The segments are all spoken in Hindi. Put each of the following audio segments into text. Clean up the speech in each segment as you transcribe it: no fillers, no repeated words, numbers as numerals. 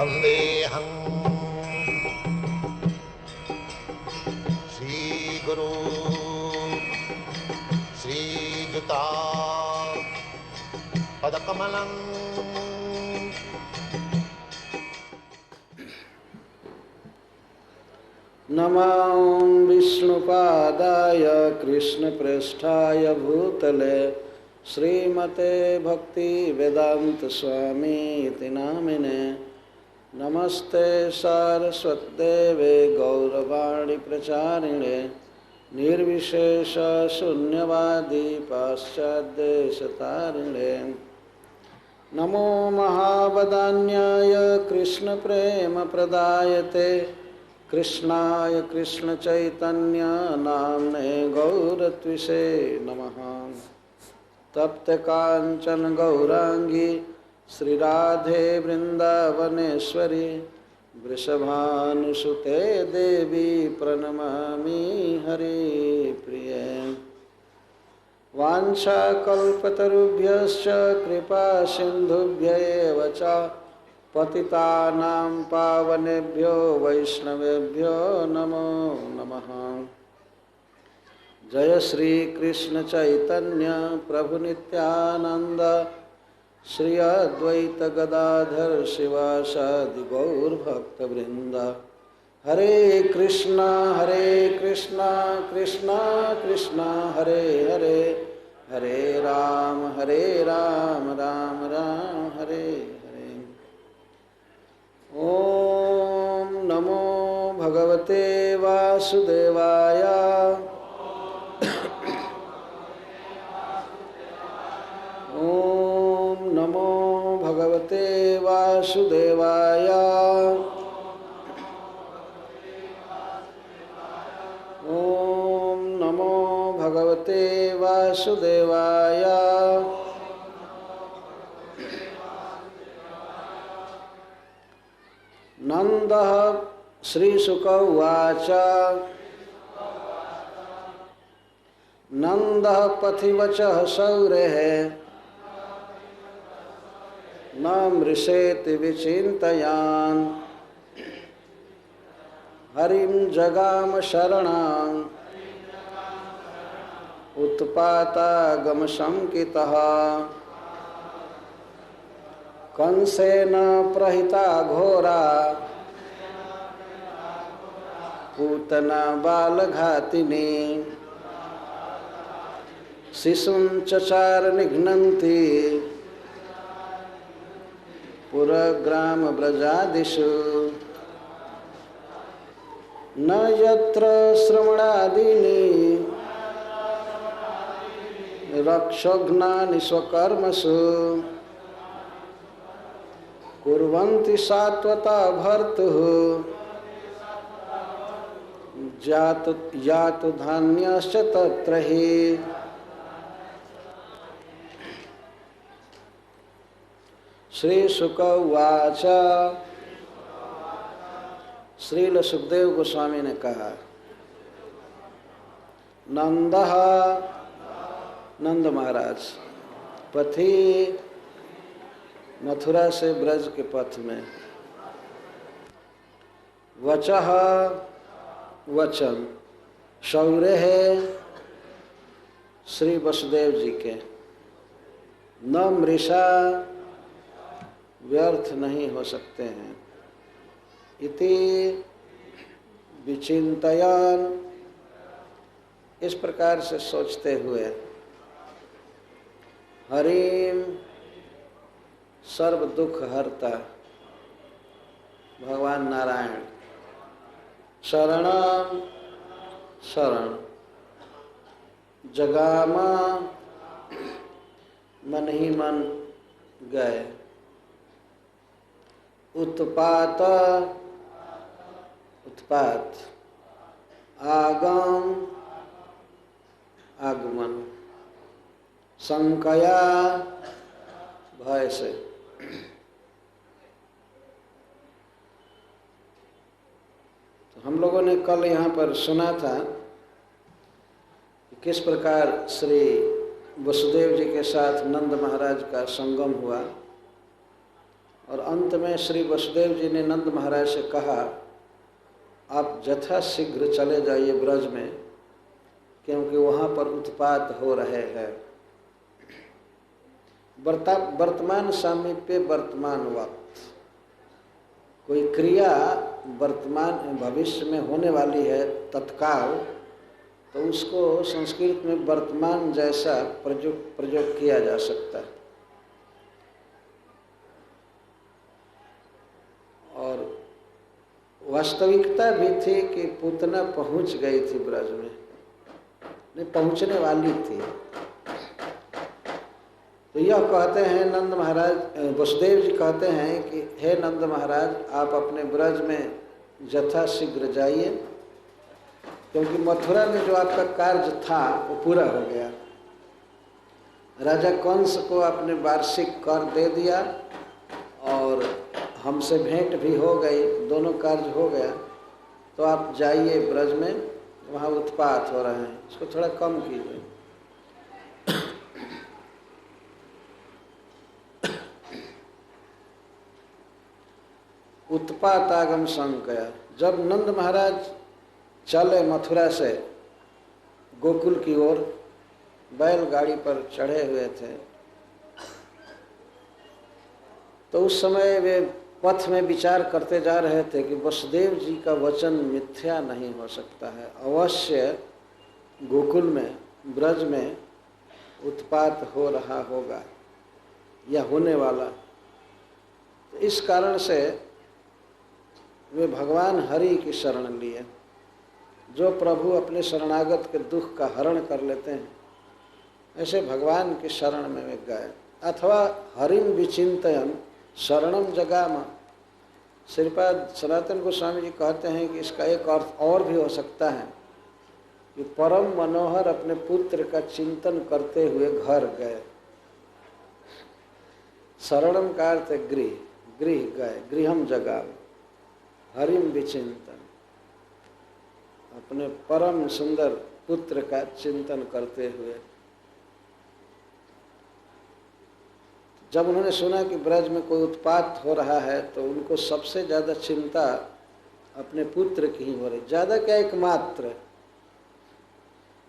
वंदेहं श्रीगुरु श्रीयुता पदकमलं। नमो विष्णुपादाय कृष्णप्रेष्ठाय भूतले श्रीमते भक्ति वेदांत स्वामी इति नामिने। नमस्ते सारस्वत्देवे गौरवाणी प्रचारिणे निर्विशेष शून्यवादी पाश्चात्यदेशतारिणे। नमो महावदान्याय कृष्ण प्रेम प्रदायते कृष्णाय कृष्ण चैतन्य नाम्ने गौरत्विषे नमः। तप्त कांचन गौरांगी श्री राधे वृंदावनेश्वरी वृषभानुसुते देवी प्रणमामि हरि प्रिये। वाञ्छाकल्पतरुभ्यश्च कृपा सिन्धुभ्यैव च पतितानां पावनेभ्यो वैष्णवेभ्यो नमो नमः। जय श्री कृष्ण चैतन्य प्रभु नित्यानंद श्री अद्वैत गदाधर शिवासादि गौर भक्तवृंद। हरे कृष्णा कृष्णा कृष्णा हरे हरे, हरे राम राम राम हरे हरे। ओम नमो भगवते वासुदेवाय। ओम नमो भगवते वासुदेवाय। ओम नमो भगवते वासुदेवाय। नंदः श्रीशुक उवाच। नंदः पथिवचः सौरेः न मृषेति विचिन्तयान्। हरिं जगाम शरणां उत्पातागम शंकितः। कंसेन प्रहिता घोरा पूतना बालघातिनी। शिशुं चचार निघ्नन्ति पुरग्राम ब्रजादिषु। न यत्र श्रवणादीनि रक्षोघ्नानि स्वकर्मसु। कुर्वन्ति सात्वता भर्तुः यातु धान्यश्च तत्र हि। श्री शुक उवाच। श्रील सुखदेव गोस्वामी ने कहा, नंदः नंद महाराज पथि मथुरा से ब्रज के पथ में। वचः वचन शौर्य है श्री वसुदेव जी के। न मृषा व्यर्थ नहीं हो सकते हैं। इति विचिंतयान इस प्रकार से सोचते हुए। हरिम सर्व दुख हरता भगवान नारायण। शरणम शरण जगामा मन ही मन गए। उत्पात उत्पात आगम आगमन। संकया भय से। तो हम लोगों ने कल यहाँ पर सुना था कि किस प्रकार श्री वसुदेव जी के साथ नंद महाराज का संगम हुआ। और अंत में श्री वसुदेव जी ने नंद महाराज से कहा, आप यथाशीघ्र चले जाइए ब्रज में, क्योंकि वहाँ पर उत्पात हो रहे हैं। वर्तमान सामीप्य वर्तमान वक्त, कोई क्रिया वर्तमान भविष्य में होने वाली है तत्काल, तो उसको संस्कृत में वर्तमान जैसा प्रयोग किया जा सकता है। और वास्तविकता भी थी कि पूतना पहुंच गई थी ब्रज में, नहीं पहुंचने वाली थी। तो यह कहते हैं नंद महाराज, वसुदेव जी कहते हैं कि हे नंद महाराज, आप अपने ब्रज में यथाशीघ्र जाइए, क्योंकि मथुरा में जो आपका कार्य था वो पूरा हो गया। राजा कंस को आपने वार्षिक कर दे दिया और हमसे भेंट भी हो गई, दोनों कार्य हो गया। तो आप जाइए ब्रज में, वहाँ उत्पात हो रहे हैं, इसको थोड़ा कम कीजिए। उत्पात आगम संकया। जब नंद महाराज चले मथुरा से गोकुल की ओर, बैलगाड़ी पर चढ़े हुए थे, तो उस समय वे पथ में विचार करते जा रहे थे कि वसुदेव जी का वचन मिथ्या नहीं हो सकता है, अवश्य गोकुल में ब्रज में उत्पात हो रहा होगा या होने वाला। तो इस कारण से वे भगवान हरि की शरण लिए। जो प्रभु अपने शरणागत के दुख का हरण कर लेते हैं, ऐसे भगवान की शरण में वे गए। अथवा हरिम विचिंतयन शरणम जगाम। श्रीपाद सनातन गोस्वामी जी कहते हैं कि इसका एक अर्थ और भी हो सकता है कि परम मनोहर अपने पुत्र का चिंतन करते हुए घर गए। शरणम का अर्थ गृह, गृह गए, गृहम जगाम, हरिम विचिंतन, अपने परम सुंदर पुत्र का चिंतन करते हुए। जब उन्होंने सुना कि ब्रज में कोई उत्पात हो रहा है, तो उनको सबसे ज़्यादा चिंता अपने पुत्र की ही हो रही, ज़्यादा क्या एकमात्र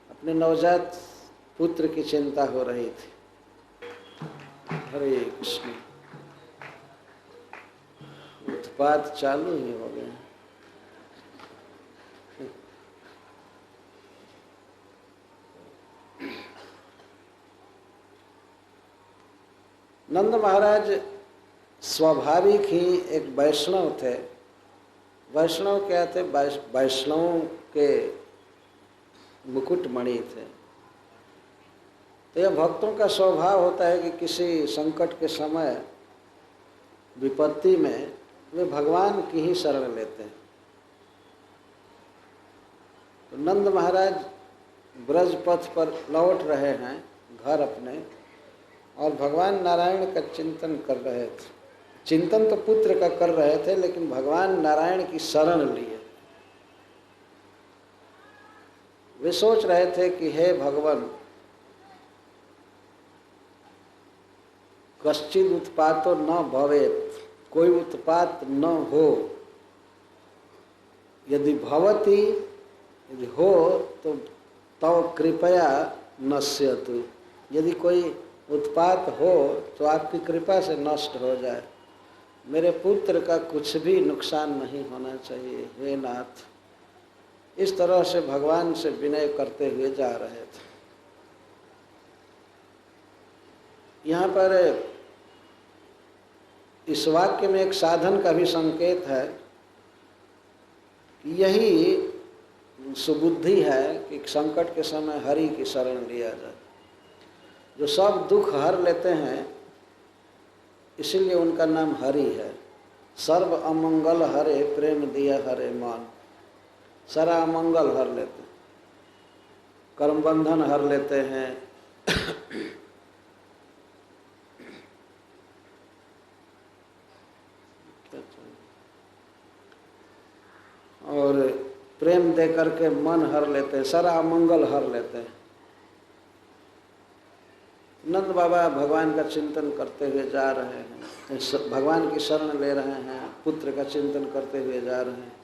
अपने नवजात पुत्र की चिंता हो रही थी। हरे कृष्ण। उत्पात चालू ही हो गए। नंद महाराज स्वाभाविक ही एक वैष्णव थे। वैष्णव क्या थे? वैष्णवों के मुकुटमणि थे। तो यह भक्तों का स्वभाव होता है कि किसी संकट के समय, विपत्ति में वे भगवान की ही शरण लेते हैं। तो नंद महाराज ब्रज पथ पर लौट रहे हैं घर अपने, और भगवान नारायण का चिंतन कर रहे थे। चिंतन तो पुत्र का कर रहे थे, लेकिन भगवान नारायण की शरण लिए। वे सोच रहे थे कि हे भगवान, कश्चिद उत्पातो न भवेत्, कोई उत्पात न हो। यदि भवति, यदि हो तो तव कृपया नश्यतु। यदि कोई उत्पात हो तो आपकी कृपा से नष्ट हो जाए। मेरे पुत्र का कुछ भी नुकसान नहीं होना चाहिए, हे नाथ। इस तरह से भगवान से विनय करते हुए जा रहे थे। यहाँ पर इस वाक्य में एक साधन का भी संकेत है कि यही सुबुद्धि है कि संकट के समय हरि की शरण लिया जाए। जो सब दुख हर लेते हैं, इसीलिए उनका नाम हरि है। सर्व अमंगल हरे प्रेम दिया हरे मान। सारा अमंगल हर लेते हैं, कर्म बंधन हर लेते हैं, और प्रेम दे करके मन हर लेते हैं, सारा अमंगल हर लेते हैं। नंद बाबा भगवान का चिंतन करते हुए जा रहे हैं, भगवान की शरण ले रहे हैं, पुत्र का चिंतन करते हुए जा रहे हैं।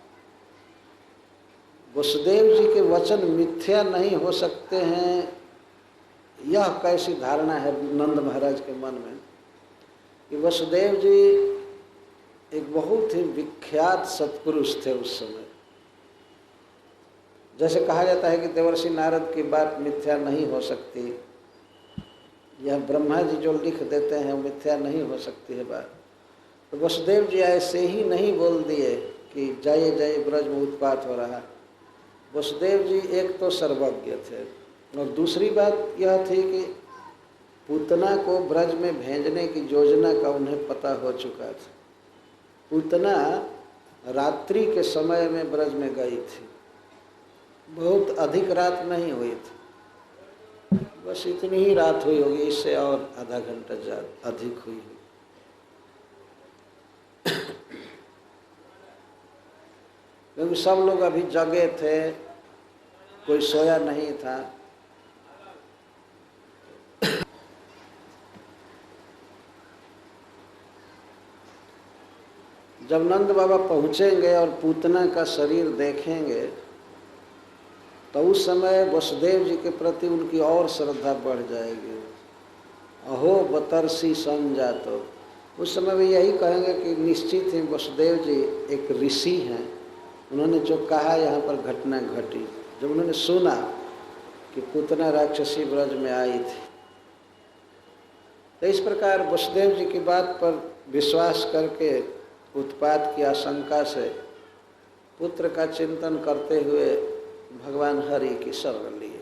वसुदेव जी के वचन मिथ्या नहीं हो सकते हैं, यह कैसी धारणा है नंद महाराज के मन में कि वसुदेव जी एक बहुत ही विख्यात सत्पुरुष थे उस समय। जैसे कहा जाता है कि देवर्षि नारद की बात मिथ्या नहीं हो सकती, यह ब्रह्मा जी जो लिख देते हैं वो मिथ्या नहीं हो सकती है बात। तो वसुदेव जी ऐसे ही नहीं बोल दिए कि जय जय ब्रज में उत्पात हो रहा। वसुदेव जी एक तो सर्वज्ञ थे और दूसरी बात यह थी कि पूतना को ब्रज में भेजने की योजना का उन्हें पता हो चुका था। पूतना रात्रि के समय में ब्रज में गई थी, बहुत अधिक रात नहीं हुई थी, बस इतनी ही रात हुई होगी, इससे और आधा घंटा ज़्यादा अधिक हुई होगी। क्योंकि सब लोग अभी जगे थे, कोई सोया नहीं था। जब नंद बाबा पहुँचेंगे और पूतना का शरीर देखेंगे तो उस समय वसुदेव जी के प्रति उनकी और श्रद्धा बढ़ जाएगी। अहो बतरसी संजातो, उस समय वे यही कहेंगे कि निश्चित ही वसुदेव जी एक ऋषि हैं, उन्होंने जो कहा यहाँ पर घटना घटी। जब उन्होंने सुना कि पूतना राक्षसी ब्रज में आई थी, तो इस प्रकार वसुदेव जी की बात पर विश्वास करके उत्पात की आशंका से पुत्र का चिंतन करते हुए भगवान हरि की शरण लिए।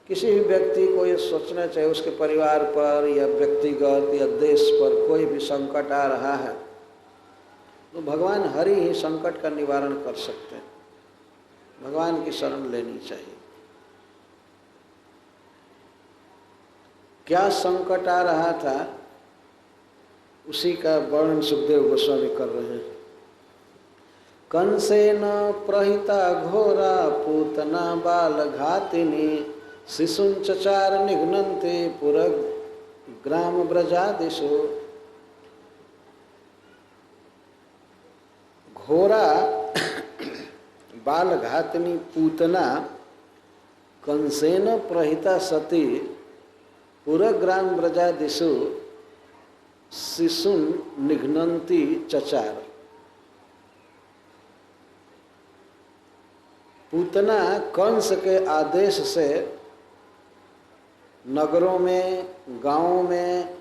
किसी भी व्यक्ति को ये सोचना चाहिए उसके परिवार पर या व्यक्तिगत या देश पर कोई भी संकट आ रहा है तो भगवान हरि ही संकट का निवारण कर सकते हैं, भगवान की शरण लेनी चाहिए। क्या संकट आ रहा था उसी का वर्णन सुखदेव गोस्वामी कर रहे हैं। कंसेन प्रहिता घोरा पूतना बाल घातिनी शिशुं चचार निघ्नन्ते पुर ग्राम ब्रजादिषु। घोरा बाल घातिनी पूतना कंसेन प्रहिता सती पुर ग्राम ब्रजादिषु शिशुं निघ्नन्ति चचार। पूतना कंस के आदेश से नगरों में, गांवों में,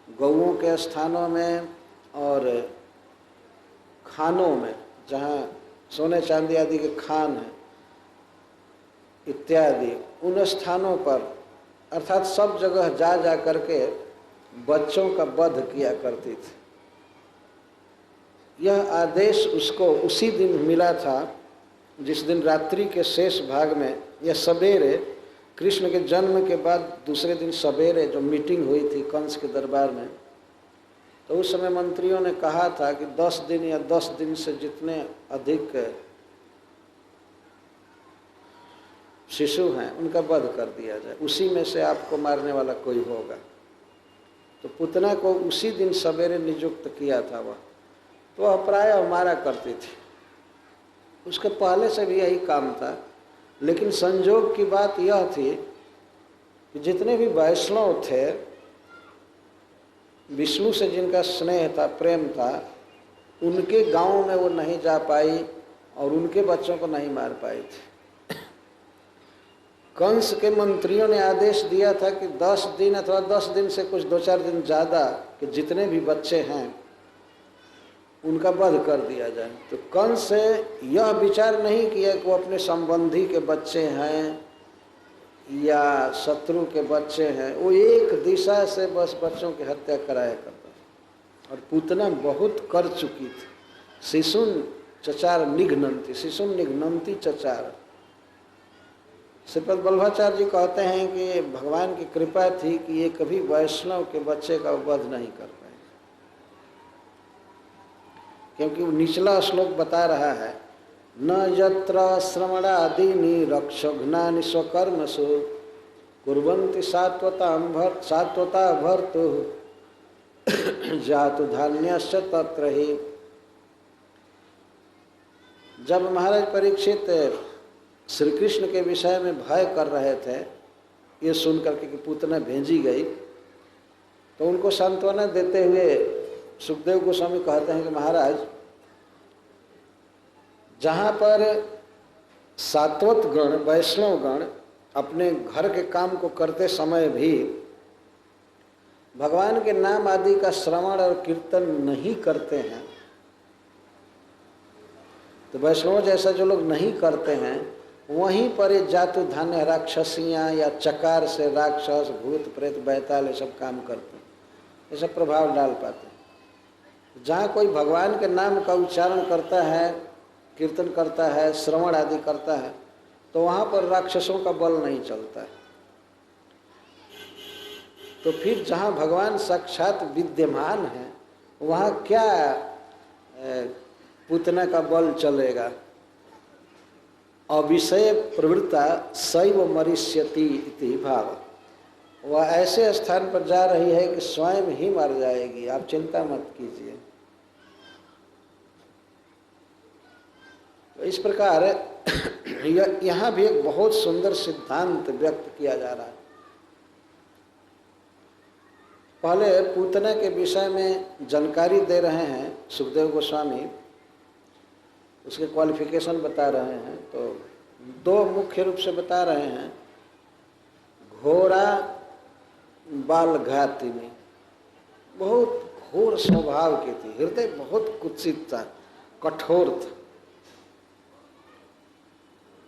गौओं के स्थानों में और खानों में, जहाँ सोने चांदी आदि के खान हैं इत्यादि, उन स्थानों पर अर्थात सब जगह जा जा करके बच्चों का वध किया करती थी। यह आदेश उसको उसी दिन मिला था जिस दिन रात्रि के शेष भाग में या सवेरे, कृष्ण के जन्म के बाद दूसरे दिन सवेरे जो मीटिंग हुई थी कंस के दरबार में, तो उस समय मंत्रियों ने कहा था कि 10 दिन या 10 दिन से जितने अधिक शिशु हैं उनका वध कर दिया जाए, उसी में से आपको मारने वाला कोई होगा। तो पूतना को उसी दिन सवेरे नियुक्त किया था वह, तो वह प्रायः मारा करती थी। उसके पहले से भी यही काम था, लेकिन संजोग की बात यह थी कि जितने भी वैष्णव थे, विष्णु से जिनका स्नेह था, प्रेम था, उनके गांव में वो नहीं जा पाई और उनके बच्चों को नहीं मार पाई थी। कंस के मंत्रियों ने आदेश दिया था कि 10 दिन अथवा 10 दिन से कुछ 2-4 दिन ज़्यादा कि जितने भी बच्चे हैं उनका वध कर दिया जाए। तो कंस से यह विचार नहीं किया कि वो अपने संबंधी के बच्चे हैं या शत्रु के बच्चे हैं, वो एक दिशा से बस बच्चों की हत्या कराया करता। और पूतना बहुत कर चुकी थी। शिशुन चचार निघ्नन्ति, शिशुन निघ्नन्ति चचार। श्रीपद वल्लभाचार्य जी कहते हैं कि भगवान की कृपा थी कि ये कभी वैष्णव के बच्चे का वध नहीं कर पाए, क्योंकि वो निचला श्लोक बता रहा है, न यत्र श्रवणादीनि रक्षघ्नानि स्वकर्मसु कुर्वन्ति सात्वता भर्तु जातु धान्यश्च तत्र ही। जब महाराज परीक्षित श्री कृष्ण के विषय में भय कर रहे थे, ये सुन करके कि पूतना भेजी गई, तो उनको सांत्वना देते हुए सुखदेव गोस्वामी कहते हैं कि महाराज, जहाँ पर सात्वत गण वैष्णव गण अपने घर के काम को करते समय भी भगवान के नाम आदि का श्रवण और कीर्तन नहीं करते हैं, तो वैष्णव जैसा जो लोग नहीं करते हैं, वहीं पर ये जातु धान्य राक्षसियाँ या चकार से राक्षस भूत प्रेत बैताल ये सब काम करते हैं, ये सब प्रभाव डाल पाते हैं। जहाँ कोई भगवान के नाम का उच्चारण करता है, कीर्तन करता है, श्रवण आदि करता है, तो वहाँ पर राक्षसों का बल नहीं चलता है। तो फिर जहाँ भगवान साक्षात विद्यमान है, वहाँ क्या पूतना का बल चलेगा। अविषय प्रवृत्ता सैव मरिष्यति इति भाव। वह ऐसे स्थान पर जा रही है कि स्वयं ही मर जाएगी, आप चिंता मत कीजिए। तो इस प्रकार यहाँ भी एक बहुत सुंदर सिद्धांत व्यक्त किया जा रहा है। पहले पूतना के विषय में जानकारी दे रहे हैं सुखदेव गोस्वामी, उसके क्वालिफिकेशन बता रहे हैं। तो दो मुख्य रूप से बता रहे हैं। घोड़ा बालघातिनी, बहुत घोर स्वभाव की थी, हृदय बहुत कुत्सित था, कठोर था,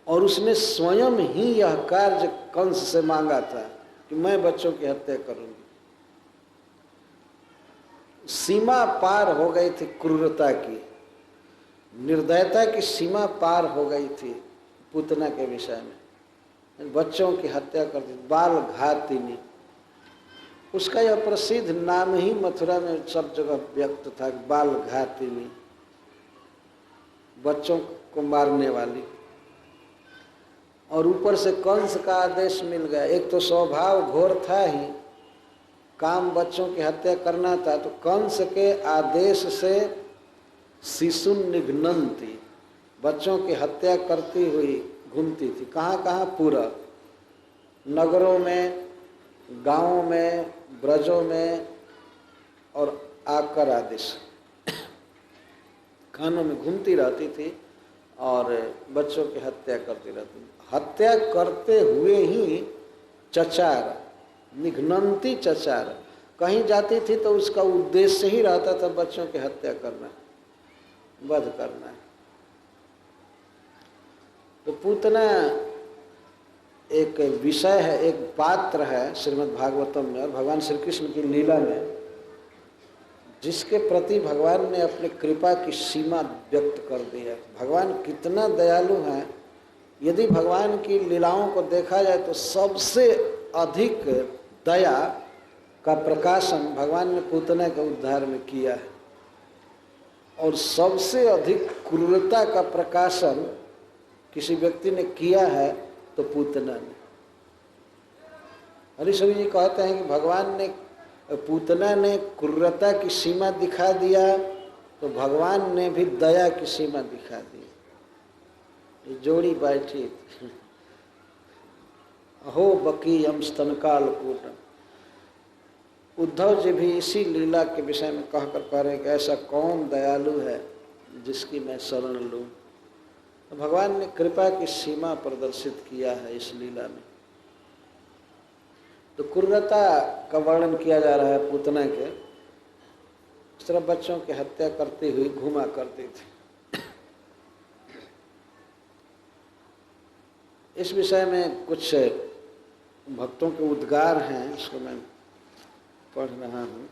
और उसने स्वयं ही यह कार्य कंस से मांगा था कि मैं बच्चों की हत्या करूंगी। सीमा पार हो गई थी क्रूरता की, निर्दयता की सीमा पार हो गई थी पूतना के विषय में, बच्चों की हत्या कर दी। बाल घातिनी, उसका यह प्रसिद्ध नाम ही मथुरा में सब जगह व्यक्त था, बाल घातिनी, बच्चों को मारने वाली। और ऊपर से कंस का आदेश मिल गया। एक तो स्वभाव घोर था ही, काम बच्चों की हत्या करना था, तो कंस के आदेश से शिशु निघ्नन्ति, बच्चों की हत्या करती हुई घूमती थी। कहाँ कहाँ? पूरा नगरों में, गांवों में, ब्रजों में और आकर आदि से खानों में घूमती रहती थी और बच्चों की हत्या करती रहती थी। हत्या करते हुए ही चचार, निघ्नन्ति चचार, कहीं जाती थी तो उसका उद्देश्य ही रहता था बच्चों की हत्या करना, वध करना। तो पूतना एक विषय है, एक पात्र है श्रीमद् भागवतम में और भगवान श्री कृष्ण की लीला में, जिसके प्रति भगवान ने अपनी कृपा की सीमा व्यक्त कर दी है। भगवान कितना दयालु हैं। यदि भगवान की लीलाओं को देखा जाए तो सबसे अधिक दया का प्रकाशन भगवान ने पूतना के उद्धार में किया है, और सबसे अधिक क्रूरता का प्रकाशन किसी व्यक्ति ने किया है तो पूतना ने। हरिश्वरी जी कहते हैं कि भगवान ने, पूतना ने क्रूरता की सीमा दिखा दिया तो भगवान ने भी दया की सीमा दिखा दी। ये जोड़ी बैठी अहो बकीयम स्तनकाल कूटम। उद्धव जी भी इसी लीला के विषय में कहकर कह रहे हैं कि ऐसा कौन दयालु है जिसकी मैं शरण लूँ। तो भगवान ने कृपा की सीमा प्रदर्शित किया है इस लीला में। तो क्रूरता का वर्णन किया जा रहा है पूतना के। इस तरह बच्चों की हत्या करती हुई घुमा करती थी। इस विषय में कुछ भक्तों के उद्गार हैं, इसको मैं पढ़ रहा हूँ।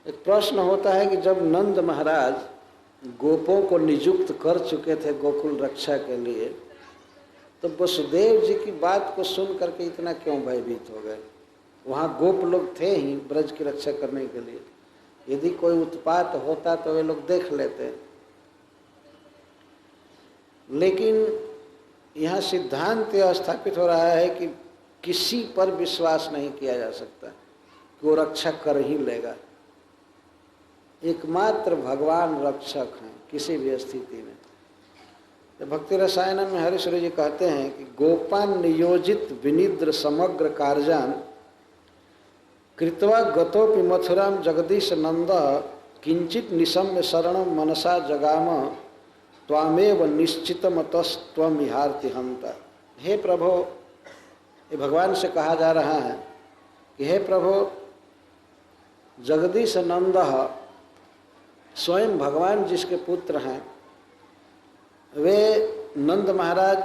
एक प्रश्न होता है कि जब नंद महाराज गोपों को नियुक्त कर चुके थे गोकुल रक्षा के लिए, तो वसुदेव जी की बात को सुन करके इतना क्यों भयभीत हो गए? वहाँ गोप लोग थे ही ब्रज की रक्षा करने के लिए। यदि कोई उत्पात होता तो वे लोग देख लेते। लेकिन यहाँ सिद्धांत यह स्थापित हो रहा है कि किसी पर विश्वास नहीं किया जा सकता कि वो रक्षा कर ही लेगा। एकमात्र भगवान रक्षक हैं किसी भी स्थिति में। तो भक्ति रसायन में हरिश्वरी जी कहते हैं कि गोपान नियोजित विनिद्र समग्र कार्यान कृत्वा गतोपि मथुराम जगदीश नंद किंचित निशम्य शरणम मनसा जगाम त्वामेव निश्चितमतस्त्वम इहार्ति हंता। हे प्रभु, ये भगवान से कहा जा रहा है कि हे प्रभु, जगदीश नंद स्वयं भगवान जिसके पुत्र हैं, वे नंद महाराज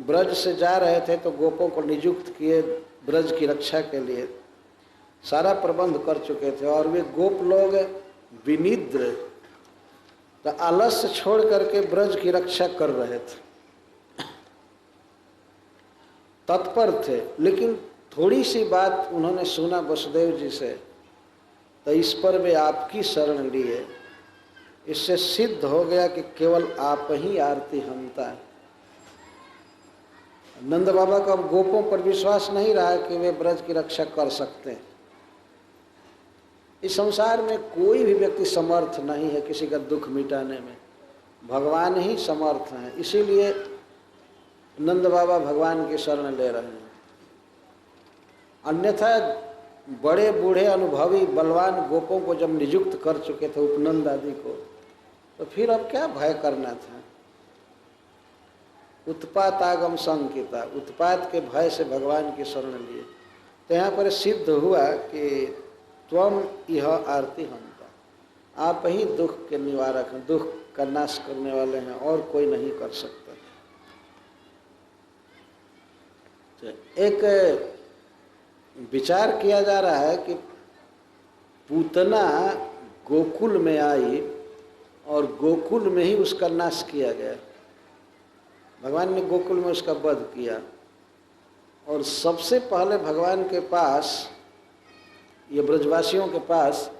ब्रज से जा रहे थे तो गोपों को नियुक्त किए ब्रज की रक्षा के लिए, सारा प्रबंध कर चुके थे और वे गोप लोग विनिद्र, तो आलस्य छोड़ करके ब्रज की रक्षा कर रहे थे, तत्पर थे। लेकिन थोड़ी सी बात उन्होंने सुना वसुदेव जी से, तो इस पर वे आपकी शरण लिए। इससे सिद्ध हो गया कि केवल आप ही आरती हंता है। नंद बाबा का अब गोपों पर विश्वास नहीं रहा कि वे ब्रज की रक्षा कर सकते हैं। इस संसार में कोई भी व्यक्ति समर्थ नहीं है किसी का दुख मिटाने में, भगवान ही समर्थ हैं। इसीलिए नंद बाबा भगवान की शरण ले रहे हैं। अन्यथा बड़े बूढ़े अनुभवी बलवान गोपों को जब नियुक्त कर चुके थे, उपनंद आदि को, तो फिर अब क्या भय करना था। उत्पात आगम संकिता, उत्पात के भय से भगवान की शरण लिए। तो यहाँ पर सिद्ध हुआ कि त्वम यह आरती हंता, आप ही दुख के निवारक हैं, दुख का नाश करने वाले हैं, और कोई नहीं कर सकता। तो एक विचार किया जा रहा है कि पूतना गोकुल में आई और गोकुल में ही उसका नाश किया गया। भगवान ने गोकुल में उसका वध किया और सबसे पहले भगवान के पास, ये ब्रजवासियों के पास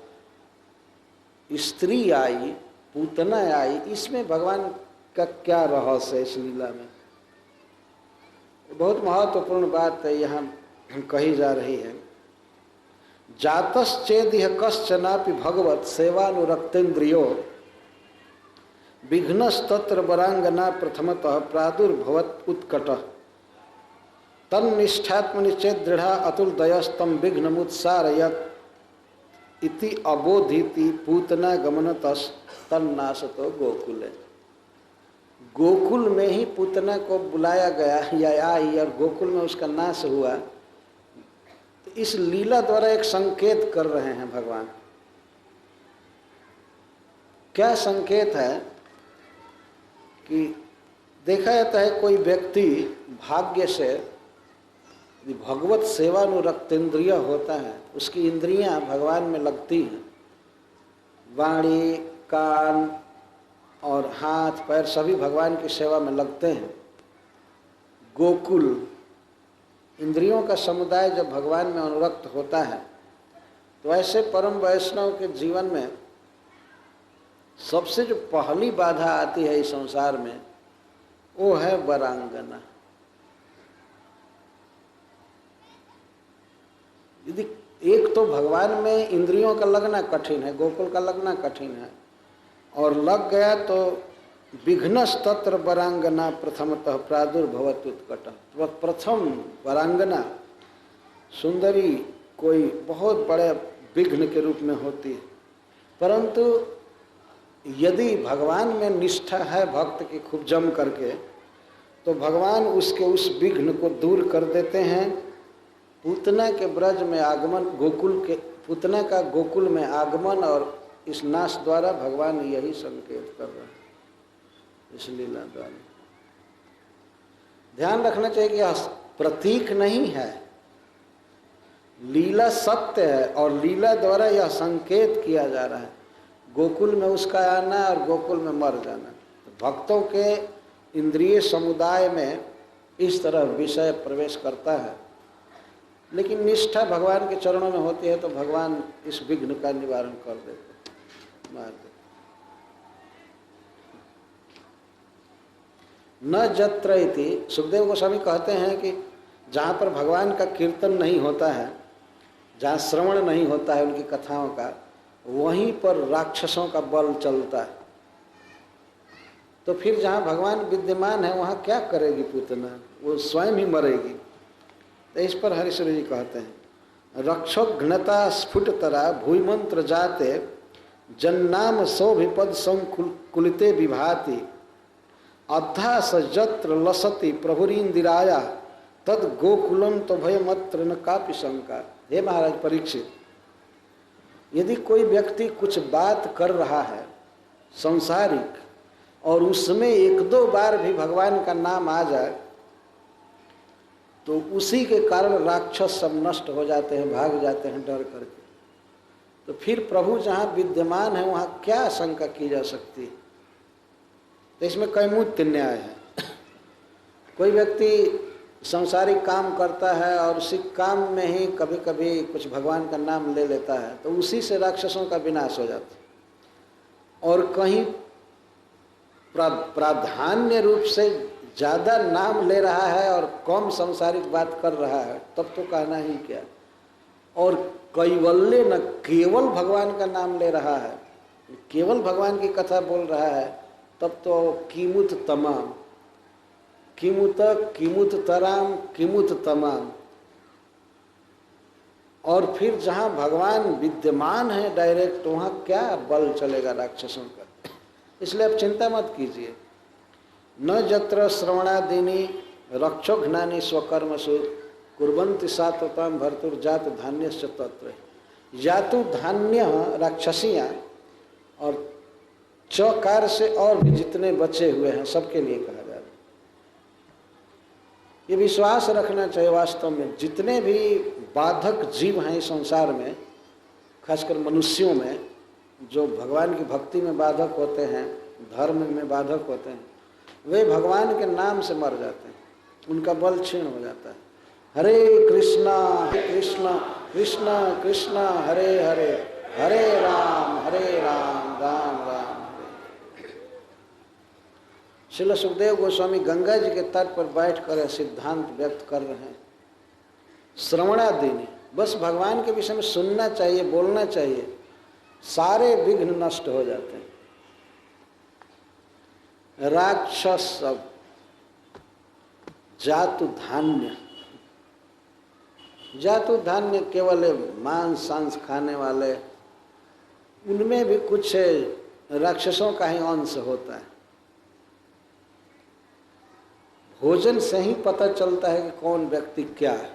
स्त्री आई, पूतना आई। इसमें भगवान का क्या रहस्य है इस लीला में? बहुत महत्वपूर्ण बात है यहाँ कही जा रही है। जातश्चेद यह कश्चनापि भगवत सेवानुरक्तेन्द्रियो विघ्नस्तत्र वरांगना प्रथमतः प्रादुर्भवत उत्कट तन्निष्ठात्मनिश्चेत दृढ़ा अतुल दयस्तम विघ्नमुत्सारयत इति अबोधिति पूतना गमनतस् तन्नाशतो गोकुले। गोकुल में ही पूतना को बुलाया गया या आई और गोकुल में उसका नाश हुआ। तो इस लीला द्वारा एक संकेत कर रहे हैं भगवान। क्या संकेत है कि देखा जाता है कोई व्यक्ति भाग्य से यदि भगवत सेवानुरक्तेन्द्रिय होता है, उसकी इंद्रियां भगवान में लगती हैं, वाणी, कान और हाथ पैर सभी भगवान की सेवा में लगते हैं। गोकुल इंद्रियों का समुदाय जब भगवान में अनुरक्त होता है, तो ऐसे परम वैष्णव के जीवन में सबसे जो पहली बाधा आती है इस संसार में, वो है वरांगना। यदि एक तो भगवान में इंद्रियों का लगना कठिन है, गोकुल का लगना कठिन है, और लग गया तो विघ्नस्तत्र वरांगना प्रथमतः प्रादुर्भवत उत्कट। तो प्रथम वरांगना सुंदरी कोई बहुत बड़े विघ्न के रूप में होती है, परंतु यदि भगवान में निष्ठा है भक्त की खूब जम करके, तो भगवान उसके उस विघ्न को दूर कर देते हैं। पूतना के ब्रज में आगमन, गोकुल के पूतना का गोकुल में आगमन और इस नाश द्वारा भगवान यही संकेत कर रहे हैं इस लीला द्वारा। ध्यान रखना चाहिए कि यह प्रतीक नहीं है, लीला सत्य है और लीला द्वारा यह संकेत किया जा रहा है गोकुल में उसका आना और गोकुल में मर जाना। तो भक्तों के इंद्रिय समुदाय में इस तरह विषय प्रवेश करता है, लेकिन निष्ठा भगवान के चरणों में होती है तो भगवान इस विघ्न का निवारण कर देते, मार देते। न जत्र इति, सुखदेव गोस्वामी कहते हैं कि जहाँ पर भगवान का कीर्तन नहीं होता है, जहाँ श्रवण नहीं होता है उनकी कथाओं का, वहीं पर राक्षसों का बल चलता है। तो फिर जहाँ भगवान विद्यमान है वहाँ क्या करेगी पूतना, वो स्वयं ही मरेगी। तो इस पर हरिश्वर जी कहते हैं, रक्षोघ्नता स्फुटतरा भूमंत्र जाते जन्नाम सौभिपद संकुलिते विभाति अद्धा सजत्र लसति प्रभुरींदिराया तद गोकुलम तो भयमत्र न कापि शंका। हे महाराज परीक्षित, यदि कोई व्यक्ति कुछ बात कर रहा है संसारिक और उसमें एक दो बार भी भगवान का नाम आ जाए तो उसी के कारण राक्षस सब नष्ट हो जाते हैं, भाग जाते हैं डर करके। तो फिर प्रभु जहाँ विद्यमान है वहाँ क्या शंका की जा सकती है। तो इसमें कैमुत्य न्याय है। कोई व्यक्ति संसारिक काम करता है और उसी काम में ही कभी कभी कुछ भगवान का नाम ले लेता है तो उसी से राक्षसों का विनाश हो जाता है। और कहीं प्राधान्य रूप से ज़्यादा नाम ले रहा है और कम सांसारिक बात कर रहा है तब तो कहना ही क्या। और कैवल्य न केवल भगवान का नाम ले रहा है, केवल भगवान की कथा बोल रहा है, तब तो किमुत तमाम, किमुत तराम किमुत तमाम। और फिर जहाँ भगवान विद्यमान है डायरेक्ट, वहाँ क्या बल चलेगा राक्षसों का। इसलिए आप चिंता मत कीजिए। न जत्र श्रवणादीनि रक्षोघ्नानि स्वकर्मसु कुर्वन्ति सात्वतां भर्तुर्जात धान्यश्च तत्र। जातु धान्य राक्षसियाँ और चकार से और भी जितने बचे हुए हैं सबके लिए कहा जा रहा है। ये विश्वास रखना चाहिए वास्तव में, जितने भी बाधक जीव हैं इस संसार में, खासकर मनुष्यों में, जो भगवान की भक्ति में बाधक होते हैं, धर्म में बाधक होते हैं, वे भगवान के नाम से मर जाते हैं, उनका बल क्षीण हो जाता है। हरे कृष्णा कृष्णा कृष्णा कृष्णा हरे हरे, हरे राम राम राम हरे। श्रील सुखदेव गोस्वामी गंगा जी के तट पर बैठ कर सिद्धांत व्यक्त कर रहे हैं। श्रवणादीनि, बस भगवान के विषय में सुनना चाहिए, बोलना चाहिए, सारे विघ्न नष्ट हो जाते हैं। राक्षस सब, जातु धान्य, जातु धान्य केवल मांस सांस खाने वाले, उनमें भी कुछ राक्षसों का ही अंश होता है। भोजन से ही पता चलता है कि कौन व्यक्ति क्या है।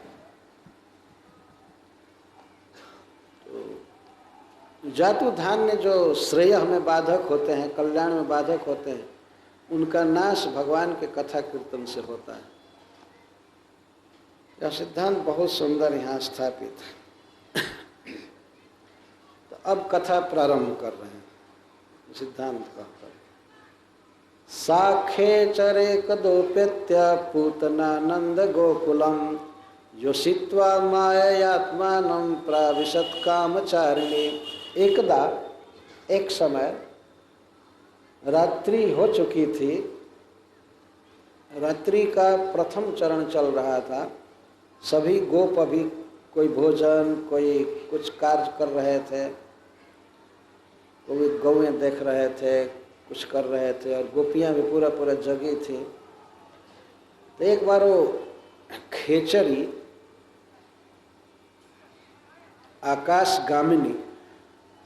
तो जातु धान्य जो श्रेय में बाधक होते हैं, कल्याण में बाधक होते हैं, उनका नाश भगवान के कथा कीर्तन से होता है। यह सिद्धांत बहुत सुंदर यहाँ स्थापित है। तो अब कथा प्रारंभ कर रहे हैं सिद्धांत कहकर। साखे चरे कदोपेत्य पूतनानंद गोकुलम योषित्वा मायात्मानं प्राविशत कामचारिणी। एकदा एक समय रात्रि हो चुकी थी, रात्रि का प्रथम चरण चल रहा था। सभी गोप अभी कोई भोजन, कोई कुछ कार्य कर रहे थे, कोई गौएं देख रहे थे, कुछ कर रहे थे, और गोपियां भी पूरा जगी थी। तो एक बार वो खेचरी, आकाशगामिनी,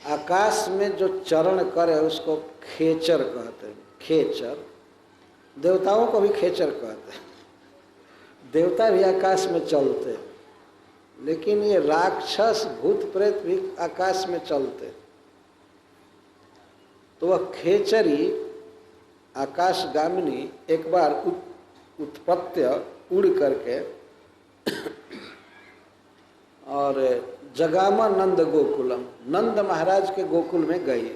आकाश में जो चरण करे उसको खेचर कहते हैं। खेचर, देवताओं को भी खेचर कहते हैं। देवता भी आकाश में चलते, लेकिन ये राक्षस भूत प्रेत भी आकाश में चलते। तो वह खेचरी आकाशगामिनी एक बार उत्पत्य उड़ करके और जगामा नंद गोकुलम, नंद महाराज के गोकुल में गई।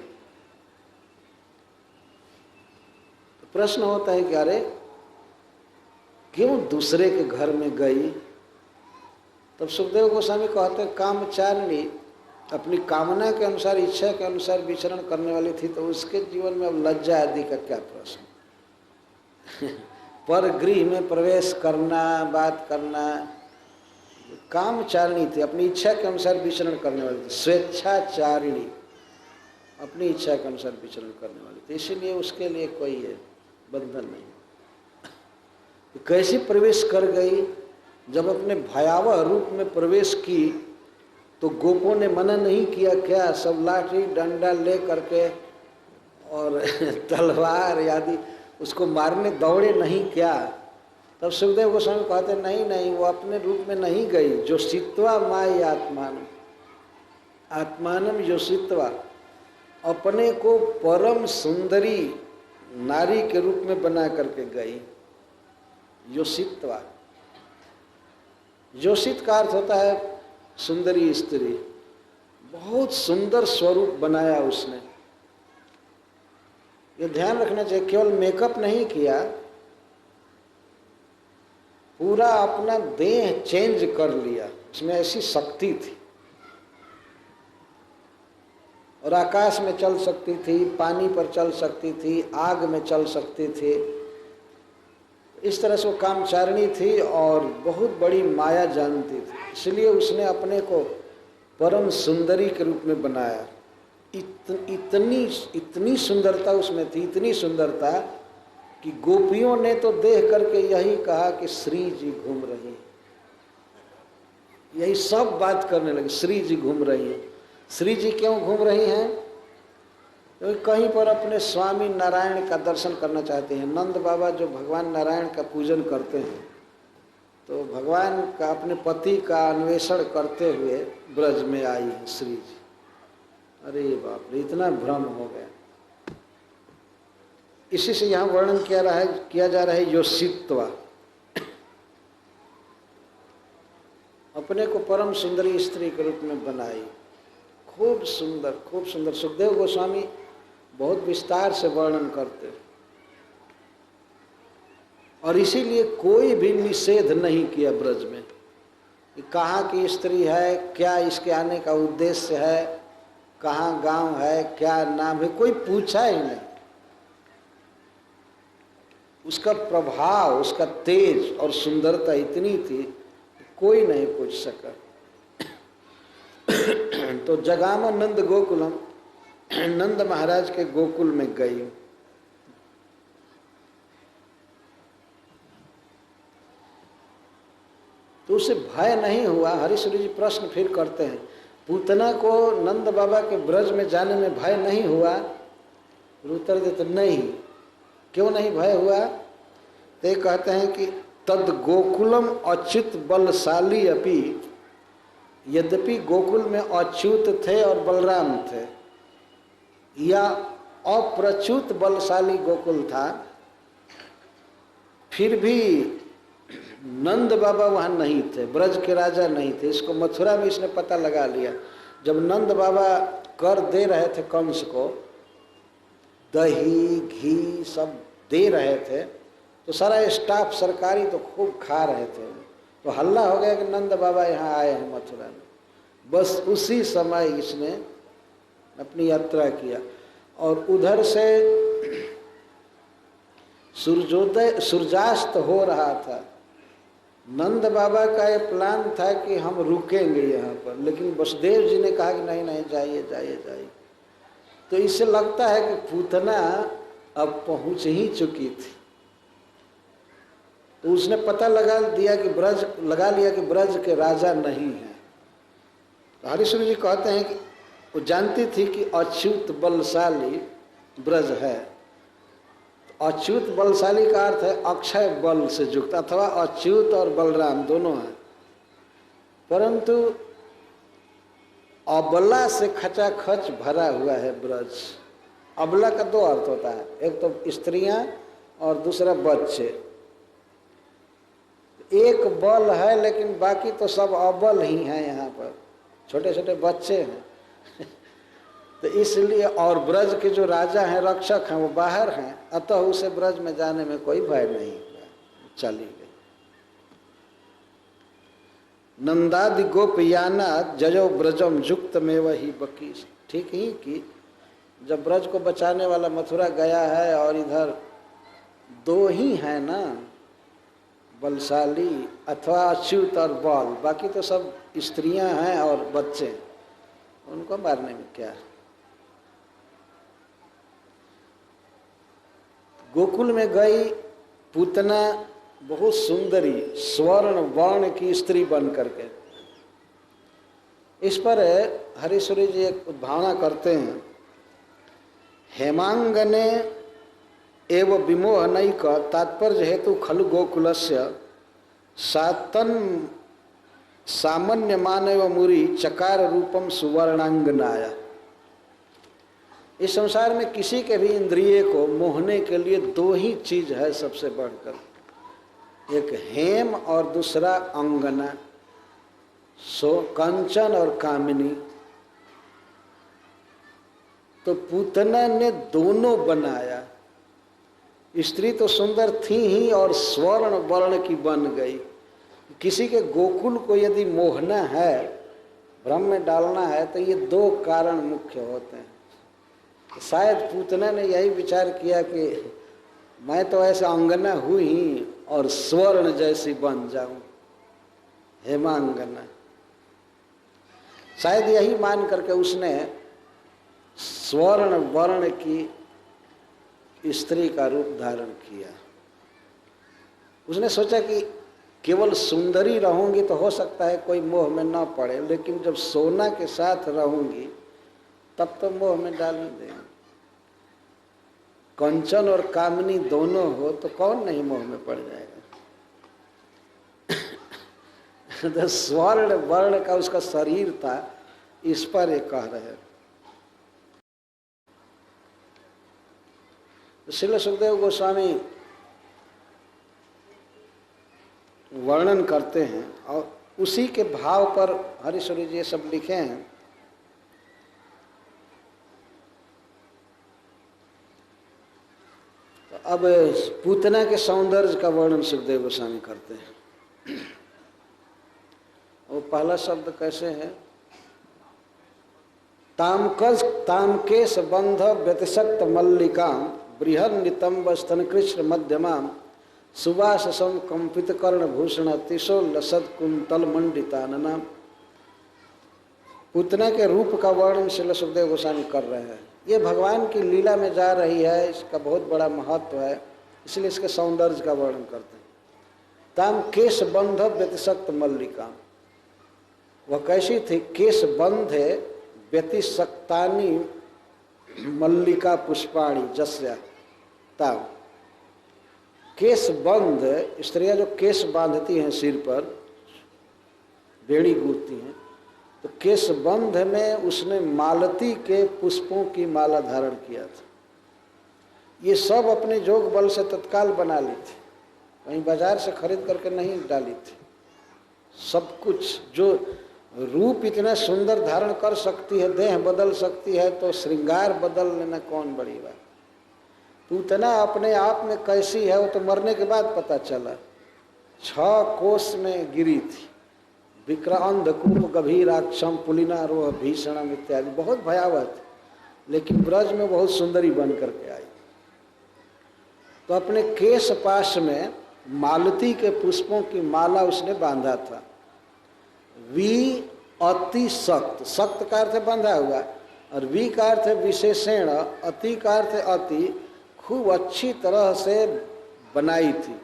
तो प्रश्न होता है कि अरे क्यों दूसरे के घर में गई। तब सुखदेव गोस्वामी कहते हैं कामचारिणी अपनी कामना के अनुसार, इच्छा के अनुसार विचरण करने वाली थी, तो उसके जीवन में अब लज्जा आदि का क्या प्रश्न। पर गृह में प्रवेश करना, बात करना, कामचारिणी थी, अपनी इच्छा के अनुसार विचरण करने वाली थी, स्वेच्छाचारिणी, अपनी इच्छा के अनुसार विचरण करने वाली थी, इसीलिए उसके लिए कोई बंधन नहीं। तो कैसे प्रवेश कर गई? जब अपने भयावह रूप में प्रवेश की तो गोपों ने मना नहीं किया क्या? सब लाठी डंडा ले करके और तलवार आदि उसको मारने दौड़े नहीं क्या? तब सुखदेव गोस्वामी कहते नहीं नहीं, वो अपने रूप में नहीं गई। योषित्वा माई आत्मान, आत्मानम योषित्वा, अपने को परम सुंदरी नारी के रूप में बना करके गई। योषित्वा, योषित का अर्थ होता है सुंदरी स्त्री, बहुत सुंदर स्वरूप बनाया उसने। ये ध्यान रखना चाहिए, केवल मेकअप नहीं किया, पूरा अपना देह चेंज कर लिया, उसमें ऐसी शक्ति थी। और आकाश में चल सकती थी, पानी पर चल सकती थी, आग में चल सकती थी। इस तरह से वो कामचारिणी थी और बहुत बड़ी माया जानती थी, इसलिए उसने अपने को परम सुंदरी के रूप में बनाया। इतनी सुंदरता उसमें थी, इतनी सुंदरता कि गोपियों ने तो देख करके यही कहा कि श्री जी घूम रही है, यही सब बात करने लगे, श्री जी घूम रही है। श्री जी क्यों घूम रही हैं? क्योंकि कहीं पर अपने स्वामी नारायण का दर्शन करना चाहते हैं। नंद बाबा जो भगवान नारायण का पूजन करते हैं, तो भगवान का अपने पति का अन्वेषण करते हुए ब्रज में आई है श्री जी। अरे बाप रे, इतना भ्रम हो गया। इसी से यहाँ वर्णन किया जा रहा है योषित्वा, अपने को परम सुंदरी स्त्री के रूप में बनाई। खूब सुंदर, खूब सुंदर। सुखदेव गोस्वामी बहुत विस्तार से वर्णन करते, और इसीलिए कोई भी निषेध नहीं किया ब्रज में कि कहाँ की स्त्री है, क्या इसके आने का उद्देश्य है, कहाँ गांव है, क्या नाम है, कोई पूछा ही नहीं। उसका प्रभाव, उसका तेज और सुंदरता इतनी थी कोई नहीं पूछ सका। तो जगाम नंद गोकुलम, नंद महाराज के गोकुल में गई। तो उसे भय नहीं हुआ। हरीश्वरी जी प्रश्न फिर करते हैं, पूतना को नंद बाबा के ब्रज में जाने में भय नहीं हुआ? उत्तर देते नहीं। क्यों नहीं भय हुआ? ते कहते हैं कि तद गोकुलम अच्युत बलशाली अपि, यद्यपि गोकुल में अच्युत थे और बलराम थे, या अप्रच्युत बलशाली गोकुल था, फिर भी नंद बाबा वहाँ नहीं थे, ब्रज के राजा नहीं थे। इसको मथुरा में इसने पता लगा लिया। जब नंद बाबा कर दे रहे थे कंस को, दही घी सब दे रहे थे, तो सारा स्टाफ सरकारी तो खूब खा रहे थे। तो हल्ला हो गया कि नंद बाबा यहाँ आए हैं मथुरा में। बस उसी समय इसने अपनी यात्रा किया, और उधर से सूर्यास्त हो रहा था। नंद बाबा का ये प्लान था कि हम रुकेंगे यहाँ पर, लेकिन वसुदेव जी ने कहा कि नहीं नहीं, जाइए जाइए जाइए। तो इससे लगता है कि पूतना अब पहुँच ही चुकी थी। तो उसने पता लगा लिया कि ब्रज के राजा नहीं है। तो हरीश्वरी जी कहते हैं कि वो जानती थी कि अच्युत बलशाली ब्रज है। अच्युत बलशाली का अर्थ है अक्षय बल से युक्त, अथवा अच्युत और बलराम दोनों हैं। परंतु अबला से खचाखच भरा हुआ है ब्रज। अबला का दो अर्थ होता है, एक तो स्त्रियां और दूसरा बच्चे। एक बल है लेकिन बाकी तो सब अबल ही हैं, यहाँ पर छोटे छोटे बच्चे हैं। तो इसलिए, और ब्रज के जो राजा हैं, रक्षक हैं, वो बाहर हैं, अतः उसे ब्रज में जाने में कोई भय नहीं हुआ, चली गई। नंदादि गोपयाना जजो ब्रजम युक्त में वही बकी। ठीक ही कि जब ब्रज को बचाने वाला मथुरा गया है और इधर दो ही है ना, बलशाली अथवा अच्युत और बल, बाकी तो सब स्त्रियां हैं और बच्चे, उनको मारने में क्या है। गोकुल में गई पूतना बहुत सुंदरी स्वर्ण वर्ण की स्त्री बन करके। इस पर हरीश्वरी जी एक उद्भावना करते हैं, हेमांगने एव विमोहनैक तात्पर्य हेतु खलु गोकुलस्य सातन सामान्य मानव मुरी चकार रूपम सुवर्णांगनाया। इस संसार में किसी के भी इंद्रिय को मोहने के लिए दो ही चीज है सबसे बढ़कर, एक हेम और दूसरा अंगना, सो कंचन और कामिनी। तो पूतना ने दोनों बनाया, स्त्री तो सुंदर थी ही और स्वर्ण वर्ण की बन गई। किसी के गोकुल को यदि मोहना है, भ्रम में डालना है, तो ये दो कारण मुख्य होते हैं। शायद पूतना ने यही विचार किया कि मैं तो ऐसा अंगना हुई और स्वर्ण जैसी बन जाऊं, हेमांगना। शायद यही मान करके उसने स्वर्ण वर्ण की स्त्री का रूप धारण किया। उसने सोचा कि केवल सुंदरी रहूंगी तो हो सकता है कोई मोह में न पड़े, लेकिन जब सोना के साथ रहूंगी तब तो मोह में डाल ही देंगे। कंचन और कामिनी दोनों हो तो कौन नहीं मोह में पड़ जाएगा। तो स्वर्ण वर्ण का उसका शरीर था, इस पर ये कह रहे हैं। श्रील सुखदेव गोस्वामी वर्णन करते हैं और उसी के भाव पर हरीश्वरी जी ये सब लिखे हैं। तो अब पूतना के सौंदर्य का वर्णन सुखदेव गोस्वामी करते हैं। वो पहला शब्द कैसे है, तामकेश बंध व्यतिशक्त मल्लिकाम बृहद नितंब स्तन कृष्ण मध्यमाम सुवासम कंपित कर्ण भूषण तिशो लसद कुंतल मंडितानना। पूतना के रूप का वर्णन श्रील सुखदेव गोस्वामी कर रहे हैं। ये भगवान की लीला में जा रही है, इसका बहुत बड़ा महत्व है, इसलिए इसके सौंदर्य का वर्णन करते हैं। ताम केश बंध व्यतिशक्त मल्लिका, वह कैसी थी, केश बंधे व्यतिशक्तानी मल्लिका पुष्पाणी जस्या ताम। केश बंध, स्त्रियां जो केश बांधती हैं सिर पर, बेड़ी गूंथती हैं, तो केश बंध में उसने मालती के पुष्पों की माला धारण किया था। ये सब अपने जोग बल से तत्काल बना ली थी, कहीं बाजार से खरीद करके नहीं डाली थी। सब कुछ जो रूप इतना सुंदर धारण कर सकती है, देह बदल सकती है, तो श्रृंगार बदल लेना कौन बड़ी बात। पूतना अपने आप में कैसी है वो तो मरने के बाद पता चला। 6 कोस में गिरी थी, विक्रांत कूप गभीराक्षम पुलिनारोह भीषणम इत्यादि, बहुत भयावह थी, लेकिन ब्रज में बहुत सुंदरी बन करके आई। तो अपने केश पाश में मालती के पुष्पों की माला उसने बांधा था। वी अति सख्त, सख्त का अर्थ बंधा हुआ, और वी का अर्थ विशेषण, अति का अर्थ अति, खूब अच्छी तरह से बनाई थी।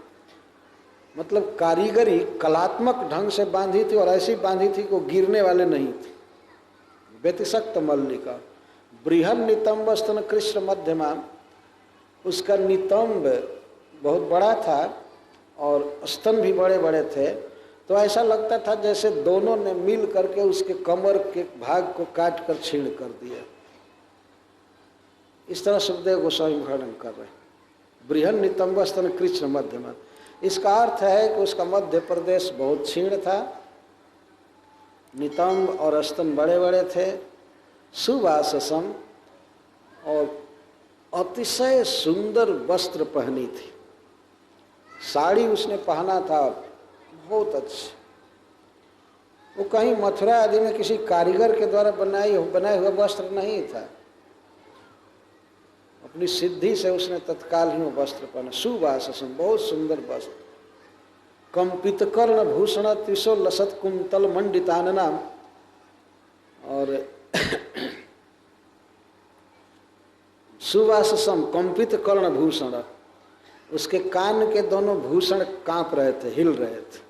मतलब कारीगरी कलात्मक ढंग से बांधी थी, और ऐसी बांधी थी कि वो गिरने वाले नहीं थी। व्यतिशक्त मल्लिका, बृहद नितंब स्तन कृष्ण मध्यमा, उसका नितंब बहुत बड़ा था और स्तन भी बड़े बड़े थे। तो ऐसा लगता था जैसे दोनों ने मिल करके उसके कमर के भाग को काट कर छीण कर दिया। इस तरह सुखदेव गोस्वामी वर्णन कर रहे हैं। बृहद नितंब स्तन कृष्ण मध्यमा, इसका अर्थ है कि उसका मध्य प्रदेश बहुत क्षीण था, नितंब और स्तन बड़े बड़े थे, सुवाससम, और अतिशय सुंदर वस्त्र पहनी थी। साड़ी उसने पहना था बहुत अच्छी। वो कहीं मथुरा आदि में किसी कारीगर के द्वारा बनाए हुआ वस्त्र नहीं था, अपनी सिद्धि से उसने तत्काल ही वो वस्त्र पहना। सुवाससम, बहुत सुंदर वस्त्र। कंपित कर्ण भूषण त्रिशो लसत कुंतल मंडितानना, और सुवाससम कंपित कर्ण भूषण, उसके कान के दोनों भूषण कांप रहे थे, हिल रहे थे।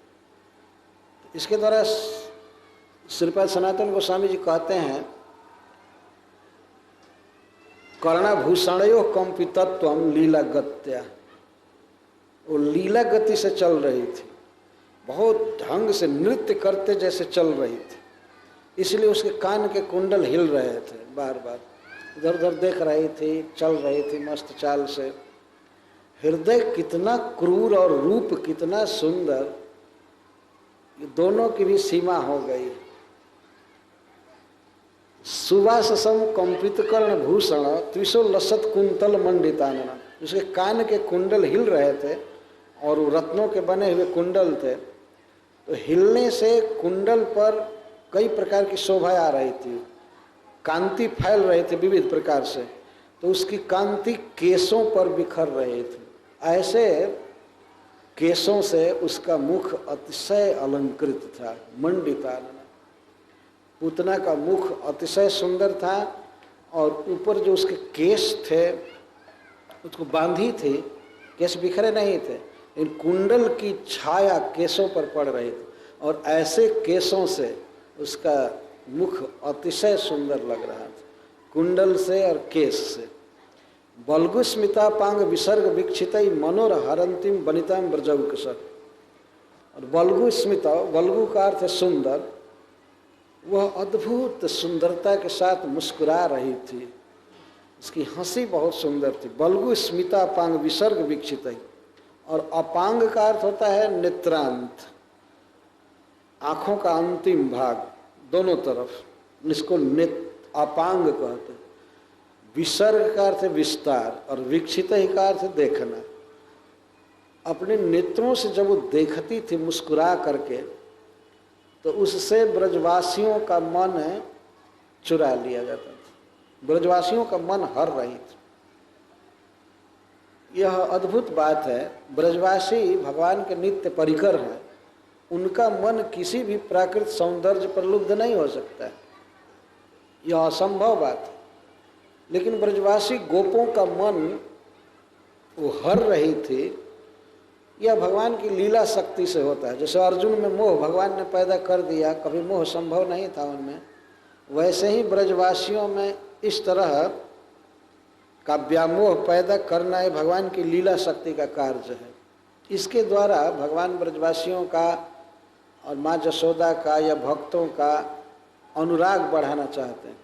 इसके द्वारा श्रीपाद सनातन गोस्वामी जी कहते हैं कर्णाभूषणयो कंपितत्वम लीला गत्या, वो लीला गति से चल रही थी, बहुत ढंग से नृत्य करते जैसे चल रही थी, इसलिए उसके कान के कुंडल हिल रहे थे, बार बार इधर उधर देख रही थी, चल रही थी मस्त चाल से। हृदय कितना क्रूर और रूप कितना सुंदर, ये दोनों की भी सीमा हो गई। सुवाससम कंपित कर्ण भूषण त्रिशो लसत कुंतल मंडितानना, उसके कान के कुंडल हिल रहे थे और वो रत्नों के बने हुए कुंडल थे, तो हिलने से कुंडल पर कई प्रकार की शोभा आ रही थी, कांति फैल रही थी विविध प्रकार से, तो उसकी कांति केशों पर बिखर रही थी। ऐसे केशों से उसका मुख अतिशय अलंकृत था, मंडितानना। पूतना का मुख अतिशय सुंदर था और ऊपर जो उसके केश थे उसको बांधी थी, केश बिखरे नहीं थे, इन कुंडल की छाया केशों पर पड़ रही थी और ऐसे केशों से उसका मुख अतिशय सुंदर लग रहा था, कुंडल से और केश से। बल्गु स्मिता पांग विसर्ग विक्षित मनोर हरंतिम बनिताम ब्रजौकसर, और बल्गु स्मिता, बल्गु का अर्थ है सुंदर, वह अद्भुत सुंदरता के साथ मुस्कुरा रही थी, उसकी हंसी बहुत सुंदर थी। बल्गु स्मिता पांग विसर्ग विक्षित, और अपांग का अर्थ होता है नेत्रांत, आंखों का अंतिम भाग दोनों तरफ, इसको अपांग कहते हैं। विसर्ग का अर्थ है विस्तार और विक्षित ही का अर्थ है देखना। अपने नेत्रों से जब वो देखती थी मुस्कुरा करके, तो उससे ब्रजवासियों का मन चुरा लिया जाता था, ब्रजवासियों का मन हर रही थी। यह अद्भुत बात है। ब्रजवासी भगवान के नित्य परिकर हैं, उनका मन किसी भी प्राकृतिक सौंदर्य पर लुब्ध नहीं हो सकता है, यह असंभव बात है। लेकिन ब्रजवासी गोपों का मन वो हर रही थी, यह भगवान की लीला शक्ति से होता है। जैसे अर्जुन में मोह भगवान ने पैदा कर दिया, कभी मोह संभव नहीं था उनमें, वैसे ही ब्रजवासियों में इस तरह का व्यामोह पैदा करना ये भगवान की लीला शक्ति का कार्य है। इसके द्वारा भगवान ब्रजवासियों का और माँ जसोदा का या भक्तों का अनुराग बढ़ाना चाहते हैं।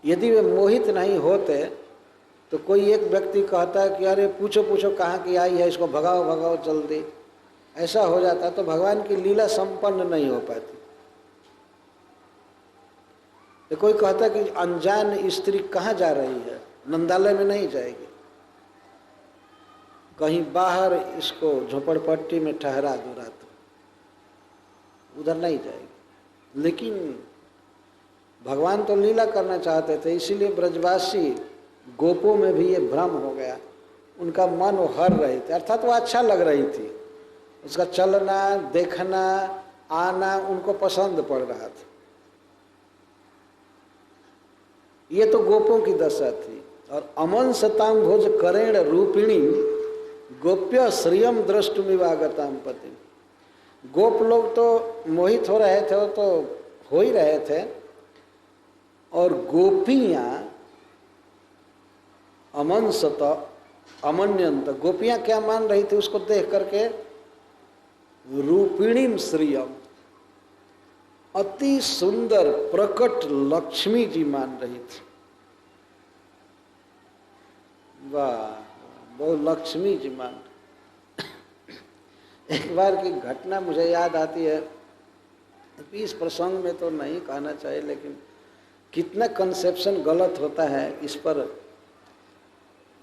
यदि वे मोहित नहीं होते तो कोई एक व्यक्ति कहता है कि अरे पूछो पूछो कहाँ की आई है, इसको भगाओ भगाओ जल्दी, ऐसा हो जाता तो भगवान की लीला संपन्न नहीं हो पाती। तो कोई कहता कि अनजान स्त्री कहाँ जा रही है, नंदालय में नहीं जाएगी, कहीं बाहर इसको झोपड़पट्टी में ठहरा दो रात, उधर नहीं जाएगी। लेकिन भगवान तो लीला करना चाहते थे, इसीलिए ब्रजवासी गोपों में भी ये भ्रम हो गया, उनका मन वो हर रहे थे, अर्थात वो अच्छा लग रही थी, उसका चलना देखना आना उनको पसंद पड़ रहा था। ये तो गोपों की दशा थी। और अमन सताम भोज करेण रूपिणी गोप्य श्रियम द्रष्टुमिवागताम पति, गोप लोग तो मोहित हो रहे थे, वो तो हो ही रहे थे, और गोपियाँ अमन सत अमन्यंत, गोपियाँ क्या मान रही थी उसको देख करके, रूपिणीम श्रियम, अति सुंदर प्रकट लक्ष्मी जी मान रही थी। वाह, वो लक्ष्मी जी मान। एक बार की घटना मुझे याद आती है, इस प्रसंग में तो नहीं कहना चाहिए, लेकिन कितना कंसेप्शन गलत होता है इस पर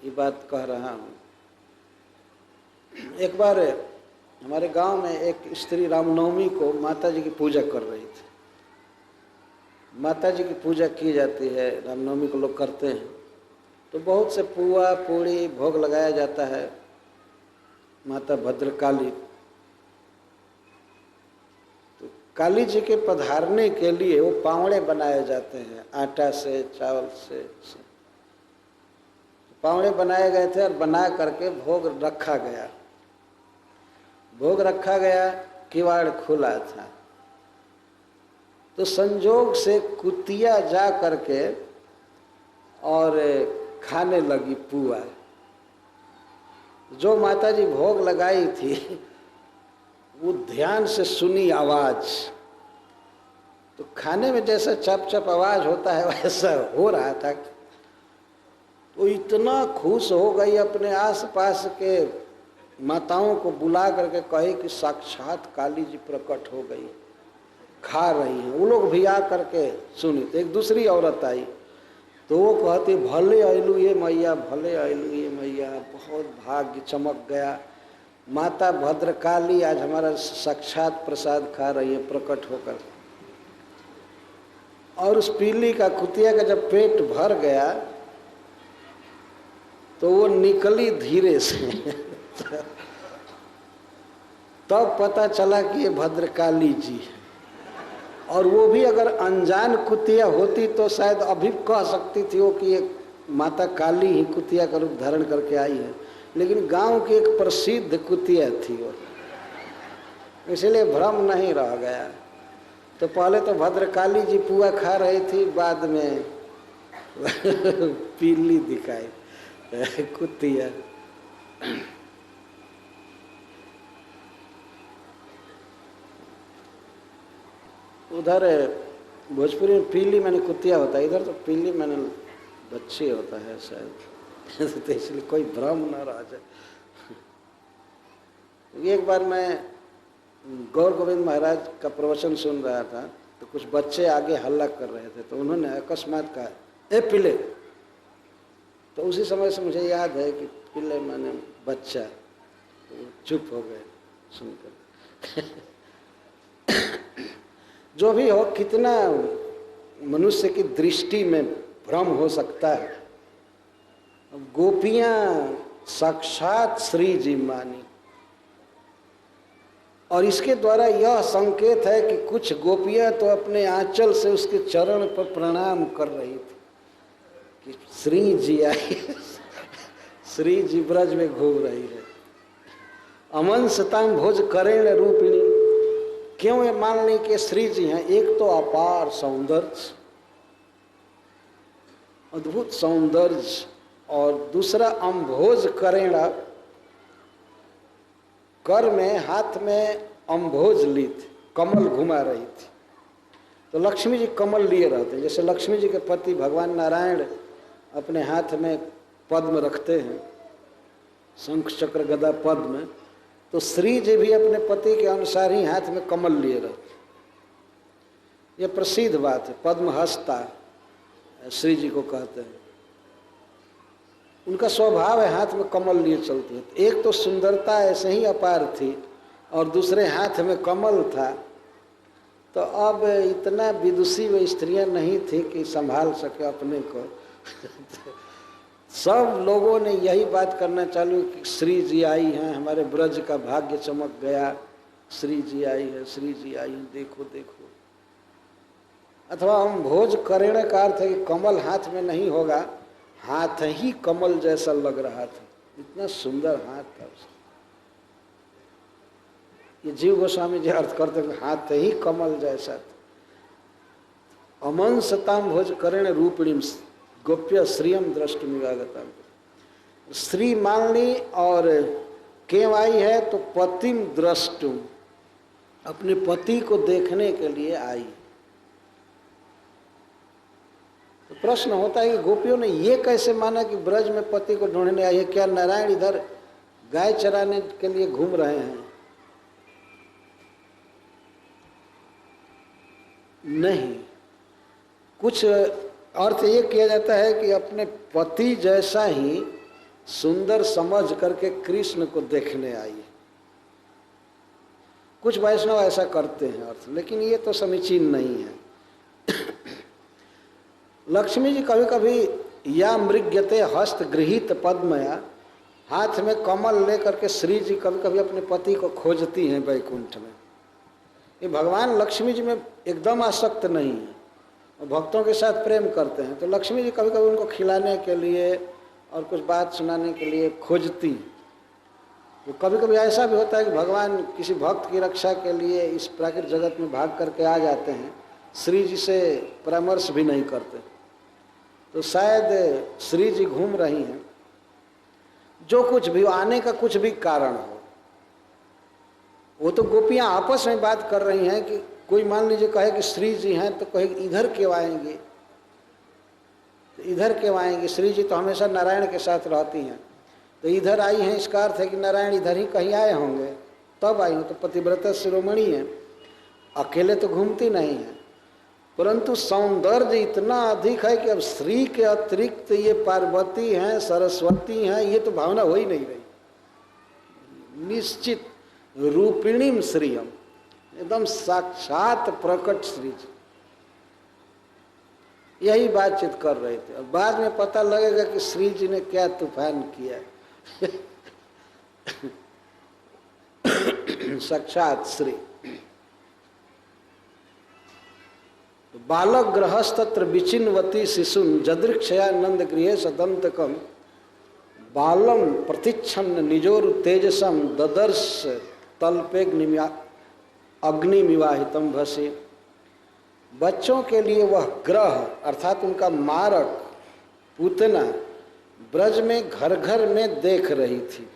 ये बात कह रहा हूँ। एक बार हमारे गांव में एक स्त्री रामनवमी को माता जी की पूजा कर रही थी। माता जी की पूजा की जाती है, रामनवमी को लोग करते हैं, तो बहुत से पुआ पूड़ी भोग लगाया जाता है माता भद्रकाली काली जी के पधारने के लिए वो पावड़े बनाए जाते हैं आटा से, चावल से। पावड़े बनाए गए थे और बना करके भोग रखा गया। भोग रखा गया, किवाड़ खुला था, तो संजोग से कुतिया जा करके और खाने लगी पुआ। जो माताजी भोग लगाई थी वो ध्यान से सुनी आवाज, तो खाने में जैसा चप चप आवाज होता है वैसा हो रहा था। तो इतना खुश हो गई, अपने आसपास के माताओं को बुला करके कहे कि साक्षात काली जी प्रकट हो गई, खा रही हैं। वो लोग भी आ करके सुनी। तो एक दूसरी औरत आई, तो वो कहती भले आयलू ये मैया, भले आयलू ये मैया, बहुत भाग्य चमक गया, माता भद्रकाली आज हमारा साक्षात प्रसाद खा रही है प्रकट होकर। और उस पीली का कुतिया का जब पेट भर गया तो वो निकली धीरे से तब पता चला कि ये भद्रकाली जी है। और वो भी अगर अनजान कुतिया होती तो शायद अभी कह सकती थी वो कि ये माता काली ही कुतिया का रूप धारण करके आई है, लेकिन गांव की एक प्रसिद्ध कुतिया थी वो, इसलिए भ्रम नहीं रह गया। तो पहले तो भद्रकाली जी पुआ खा रही थी, बाद में पीली दिखाई कुतिया। उधर भोजपुरी में पीली मैंने कुतिया होता है, इधर तो पीली मैंने बच्ची होता है शायद तो इसलिए कोई भ्रम न रह जाए। एक बार मैं गौर गोविंद महाराज का प्रवचन सुन रहा था, तो कुछ बच्चे आगे हल्ला कर रहे थे, तो उन्होंने अकस्मात कहा ए पिले। तो उसी समय से मुझे याद है कि पिले माने बच्चा, तो चुप हो गए सुनकर। जो भी हो, कितना मनुष्य की दृष्टि में भ्रम हो सकता है। गोपियां साक्षात श्री जी मानी, और इसके द्वारा यह संकेत है कि कुछ गोपियां तो अपने आंचल से उसके चरण पर प्रणाम कर रही थी कि श्री जी आई श्री जी ब्रज में घूम रही है। अमन सताम भोज करेण रूपिणी, क्यों ये मान लें कि श्री जी हैं? एक तो अपार सौंदर्य, अद्भुत सौंदर्य, और दूसरा अम्भोज करेणा, कर में हाथ में अम्भोज ली थी, कमल घुमा रही थी। तो लक्ष्मी जी कमल लिए रहते हैं, जैसे लक्ष्मी जी के पति भगवान नारायण अपने हाथ में पद्म रखते हैं, शंख चक्र गदा पद्म, तो श्री जी भी अपने पति के अनुसार ही हाथ में कमल लिए रहते। यह प्रसिद्ध बात है, पद्म हस्ता श्री जी को कहते हैं। उनका स्वभाव है हाथ में कमल लिए चलते हैं। एक तो सुंदरता ऐसे ही अपार थी, और दूसरे हाथ में कमल था। तो अब इतना विदुषी व स्त्रियां नहीं थी कि संभाल सके अपने को सब लोगों ने यही बात करना चालू कि श्री जी आई हैं, हमारे ब्रज का भाग्य चमक गया, श्री जी आई है, श्री जी आई है, देखो देखो। अथवा हम भोज करेण का अर्थ है कि कमल हाथ में नहीं होगा, हाथ ही कमल जैसा लग रहा था, इतना सुंदर हाथ था उसका। ये जीव गोस्वामी जी अर्थ करते हैं हाथ ही कमल जैसा था। अमन सताम भोज करेण रूपिणी गोप्य श्रीयम दृष्टुमिवागता, श्री मान ली और क्यों आई है? तो पतिम द्रष्टुम, अपने पति को देखने के लिए आई। तो प्रश्न होता है कि गोपियों ने ये कैसे माना कि ब्रज में पति को ढूंढने आई है? क्या नारायण इधर गाय चराने के लिए घूम रहे हैं? नहीं, कुछ अर्थ ये किया जाता है कि अपने पति जैसा ही सुंदर समझ करके कृष्ण को देखने आई। कुछ वैष्णव ऐसा करते हैं अर्थ, लेकिन ये तो समीचीन नहीं है। लक्ष्मी जी कभी कभी या मृग्यते हस्त गृहीत पद्मया, हाथ में कमल लेकर के श्री जी कभी कभी अपने पति को खोजती हैं वैकुंठ में। ये भगवान लक्ष्मी जी में एकदम आसक्त नहीं है और भक्तों के साथ प्रेम करते हैं, तो लक्ष्मी जी कभी कभी उनको खिलाने के लिए और कुछ बात सुनाने के लिए खोजती। तो कभी कभी ऐसा भी होता है कि भगवान किसी भक्त की रक्षा के लिए इस प्राकृतिक जगत में भाग करके आ जाते हैं, श्री जी से परामर्श भी नहीं करते। तो शायद श्री जी घूम रही हैं, जो कुछ भी आने का कुछ भी कारण हो, वो तो गोपियां आपस में बात कर रही हैं कि कोई मान लीजिए कहे कि श्री जी हैं तो कहे इधर क्यों आएंगे, तो इधर क्यों आएंगे, श्री जी तो हमेशा नारायण के साथ रहती हैं, तो इधर आई हैं इसका अर्थ है कि नारायण इधर ही कहीं आए होंगे तब आई हो। तो पतिव्रता शिरोमणि हैं, अकेले तो घूमती नहीं है, परंतु सौंदर्य इतना अधिक है कि अब श्री के अतिरिक्त ये पार्वती हैं, सरस्वती हैं, ये तो भावना हो ही नहीं रही। निश्चित रूपिणीम श्रीयम, एकदम साक्षात प्रकट श्री जी, यही बातचीत कर रहे थे। और बाद में पता लगेगा कि श्री जी ने क्या तूफान किया। साक्षात श्री। बालक गृहस्तत्र विचिन्वती शिशुन जदृक्षयानंद गृहे सदंतकम बालम प्रतिच्छन्न निजोर तेजसम ददर्श तल्पेग्नि अग्निमिवाहितम भसे। बच्चों के लिए वह ग्रह अर्थात उनका मारक पूतना ब्रज में घर घर में देख रही थी,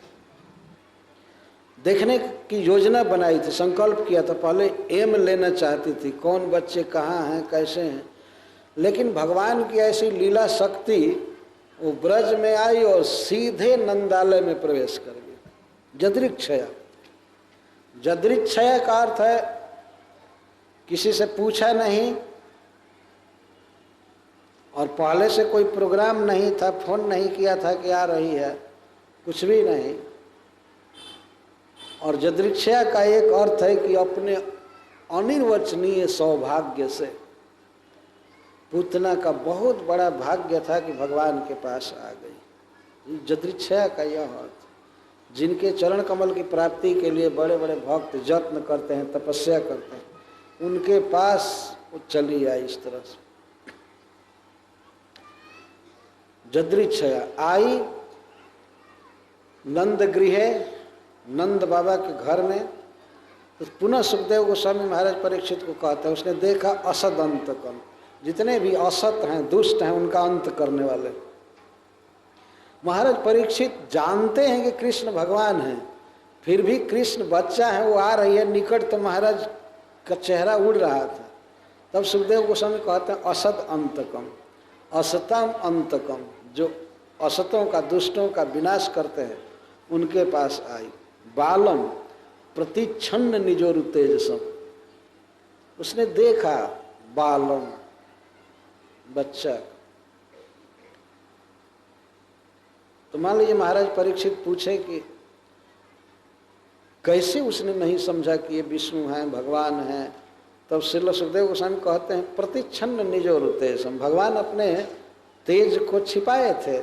देखने की योजना बनाई थी, संकल्प किया था, पहले एम लेना चाहती थी कौन बच्चे कहाँ हैं कैसे हैं, लेकिन भगवान की ऐसी लीला शक्ति वो ब्रज में आई और सीधे नंदालय में प्रवेश कर गई। जदृक्षया, जदृक्षया का अर्थ है किसी से पूछा नहीं और पहले से कोई प्रोग्राम नहीं था, फोन नहीं किया था कि आ रही है, कुछ भी नहीं। और जदृक्षया का एक अर्थ है कि अपने अनिर्वचनीय सौभाग्य से, पूतना का बहुत बड़ा भाग्य था कि भगवान के पास आ गई। जदृक्षया का यह अर्थ, जिनके चरण कमल की प्राप्ति के लिए बड़े बड़े भक्त यत्न करते हैं, तपस्या करते हैं, उनके पास वो चली आई इस तरह से। जदृक्षया आई नंद गृहे, नंद बाबा के घर में। तो पुनः सुखदेव गोस्वामी महाराज परीक्षित को कहते हैं, उसने देखा असद अंतकम, जितने भी असत हैं दुष्ट हैं उनका अंत करने वाले। महाराज परीक्षित जानते हैं कि कृष्ण भगवान हैं, फिर भी कृष्ण बच्चा है, वो आ रही है निकट, तो महाराज का चेहरा उड़ रहा था। तब सुखदेव गोस्वामी कहते हैं असद अंतकम, असतम अंतकम, जो असतों का दुष्टों का विनाश करते हैं उनके पास आई। बालम प्रतिच्छन्न निजोर तेजसम, उसने देखा बालम बच्चा। तो मान लीजिए महाराज परीक्षित पूछे कि कैसे उसने नहीं समझा कि ये विष्णु हैं भगवान हैं, तब श्रील सुखदेव गोस्वामी कहते हैं प्रतिच्छन्न निजोर तेजसम, भगवान अपने तेज को छिपाए थे,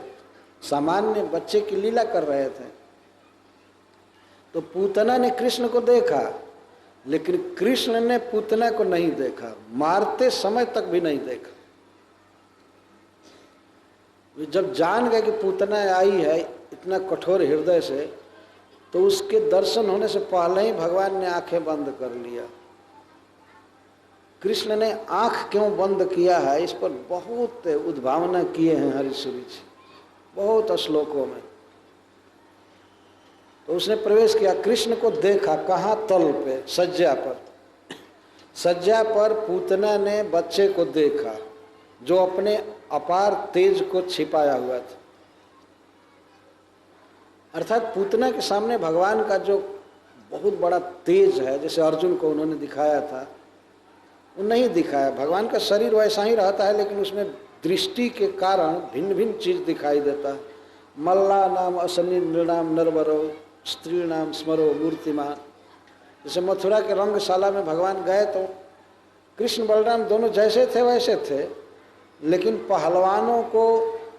सामान्य बच्चे की लीला कर रहे थे। तो पूतना ने कृष्ण को देखा, लेकिन कृष्ण ने पूतना को नहीं देखा, मारते समय तक भी नहीं देखा। जब जान गए कि पूतना आई है इतना कठोर हृदय से, तो उसके दर्शन होने से पहले ही भगवान ने आंखें बंद कर लिया। कृष्ण ने आंख क्यों बंद किया है, इस पर बहुत उद्भावना किए हैं हरिश्री जी, बहुत श्लोकों में। तो उसने प्रवेश किया, कृष्ण को देखा, कहाँ? तल पे, सज्जा पर। सज्जा पर पूतना ने बच्चे को देखा जो अपने अपार तेज को छिपाया हुआ था। अर्थात पूतना के सामने भगवान का जो बहुत बड़ा तेज है, जैसे अर्जुन को उन्होंने दिखाया था, वो नहीं दिखाया। भगवान का शरीर वैसा ही रहता है, लेकिन उसमें दृष्टि के कारण भिन्न भिन्न चीज दिखाई देता है। मल्ला नाम असनी नृणाम नरवरो स्त्री नाम स्मरो मूर्तिमान। जैसे मथुरा के रंगशाला में भगवान गए तो कृष्ण बलराम दोनों जैसे थे वैसे थे, लेकिन पहलवानों को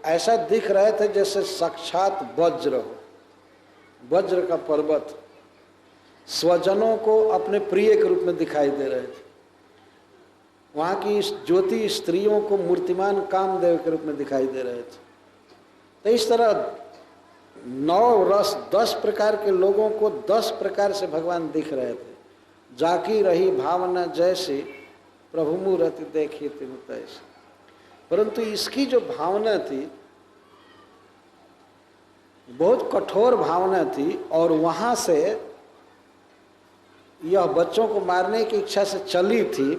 ऐसा दिख रहे थे जैसे साक्षात वज्र हो, वज्र का पर्वत। स्वजनों को अपने प्रिय के रूप में दिखाई दे रहे थे। वहाँ की ज्योति स्त्रियों को मूर्तिमान कामदेव के रूप में दिखाई दे रहे थे। तो इस तरह 9 रस 10 प्रकार के लोगों को 10 प्रकार से भगवान दिख रहे थे। जाकी रही भावना जैसी प्रभु मूर्ति देखी तिन तैसी। परंतु इसकी जो भावना थी बहुत कठोर भावना थी, और वहाँ से यह बच्चों को मारने की इच्छा से चली थी।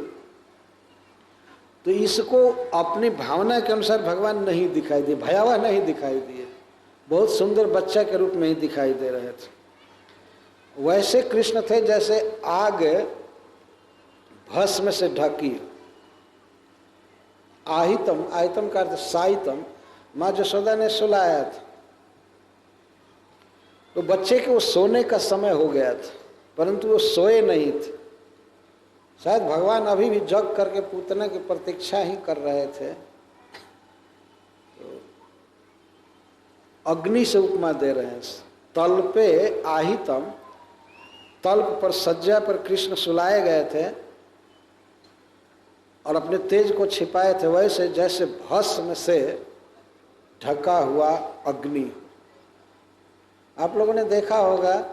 तो इसको अपनी भावना के अनुसार भगवान नहीं दिखाई दिए, भयावह नहीं दिखाई दिए, बहुत सुंदर बच्चा के रूप में ही दिखाई दे रहे थे। वैसे कृष्ण थे जैसे आग भस्म से ढकी। आहितम, आहितम का अर्थ साहितम, माँ जसोदा ने सुलाया था। तो बच्चे के वो सोने का समय हो गया था, परंतु वो सोए नहीं थे। शायद भगवान अभी भी जग करके पूतना की प्रतीक्षा ही कर रहे थे। तो अग्नि से उपमा दे रहे हैं। तल पे आहितम, तल्प पर सज्जा पर कृष्ण सुलाए गए थे और अपने तेज को छिपाए थे, वैसे जैसे भस्म से ढका हुआ अग्नि। आप लोगों ने देखा होगा,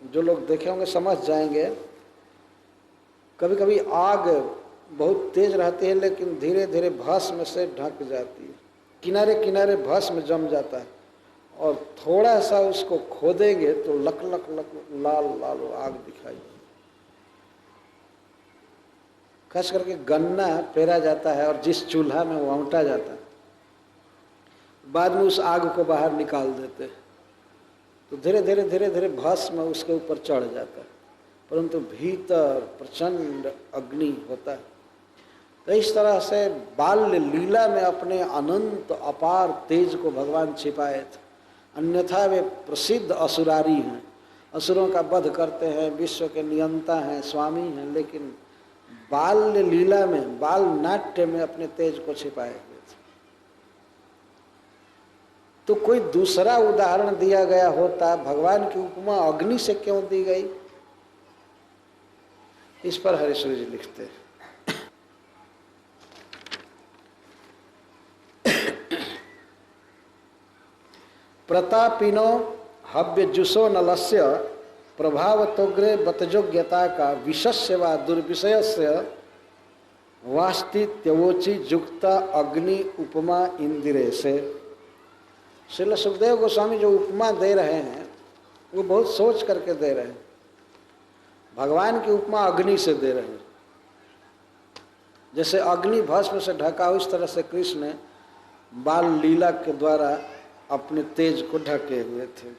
जो लोग देखे होंगे समझ जाएंगे, कभी कभी आग बहुत तेज रहती है लेकिन धीरे धीरे भस्म से ढक जाती है, किनारे किनारे भस्म जम जाता है, और थोड़ा सा उसको खोदेंगे तो लक लक लक लाल लाल आग दिखाई देगी। खास करके गन्ना पेरा जाता है और जिस चूल्हा में वो औंटा जाता है, बाद में उस आग को बाहर निकाल देते हैं, तो धीरे धीरे धीरे धीरे भस्म उसके ऊपर चढ़ जाता है, परंतु भीतर प्रचंड अग्नि होता है। तो इस तरह से बाल्य लीला में अपने अनंत अपार तेज को भगवान छिपाए थे। अन्यथा वे प्रसिद्ध असुरारी हैं, असुरों का वध करते हैं, विश्व के नियंता हैं, स्वामी हैं, लेकिन बाल्य लीला में, बाल नाट्य में अपने तेज को छिपाए हुए थे। तो कोई दूसरा उदाहरण दिया गया होता, भगवान की उपमा अग्नि से क्यों दी गई, इस पर हरीश्वर जी लिखते हैं। प्रतापिनो हव्यजुषो नलस्य प्रभाव तोग्रे बतजोग्यता का विषस्य व दुर्विषयस्य वास्तित्योचि जुक्ता अग्नि उपमा इंदिरे से। श्रील सुखदेव गोस्वामी जो उपमा दे रहे हैं वो बहुत सोच करके दे रहे हैं। भगवान की उपमा अग्नि से दे रहे हैं। जैसे अग्नि भस्म से ढका हो, इस तरह से कृष्ण बाल लीला के द्वारा अपने तेज को ढके हुए थे।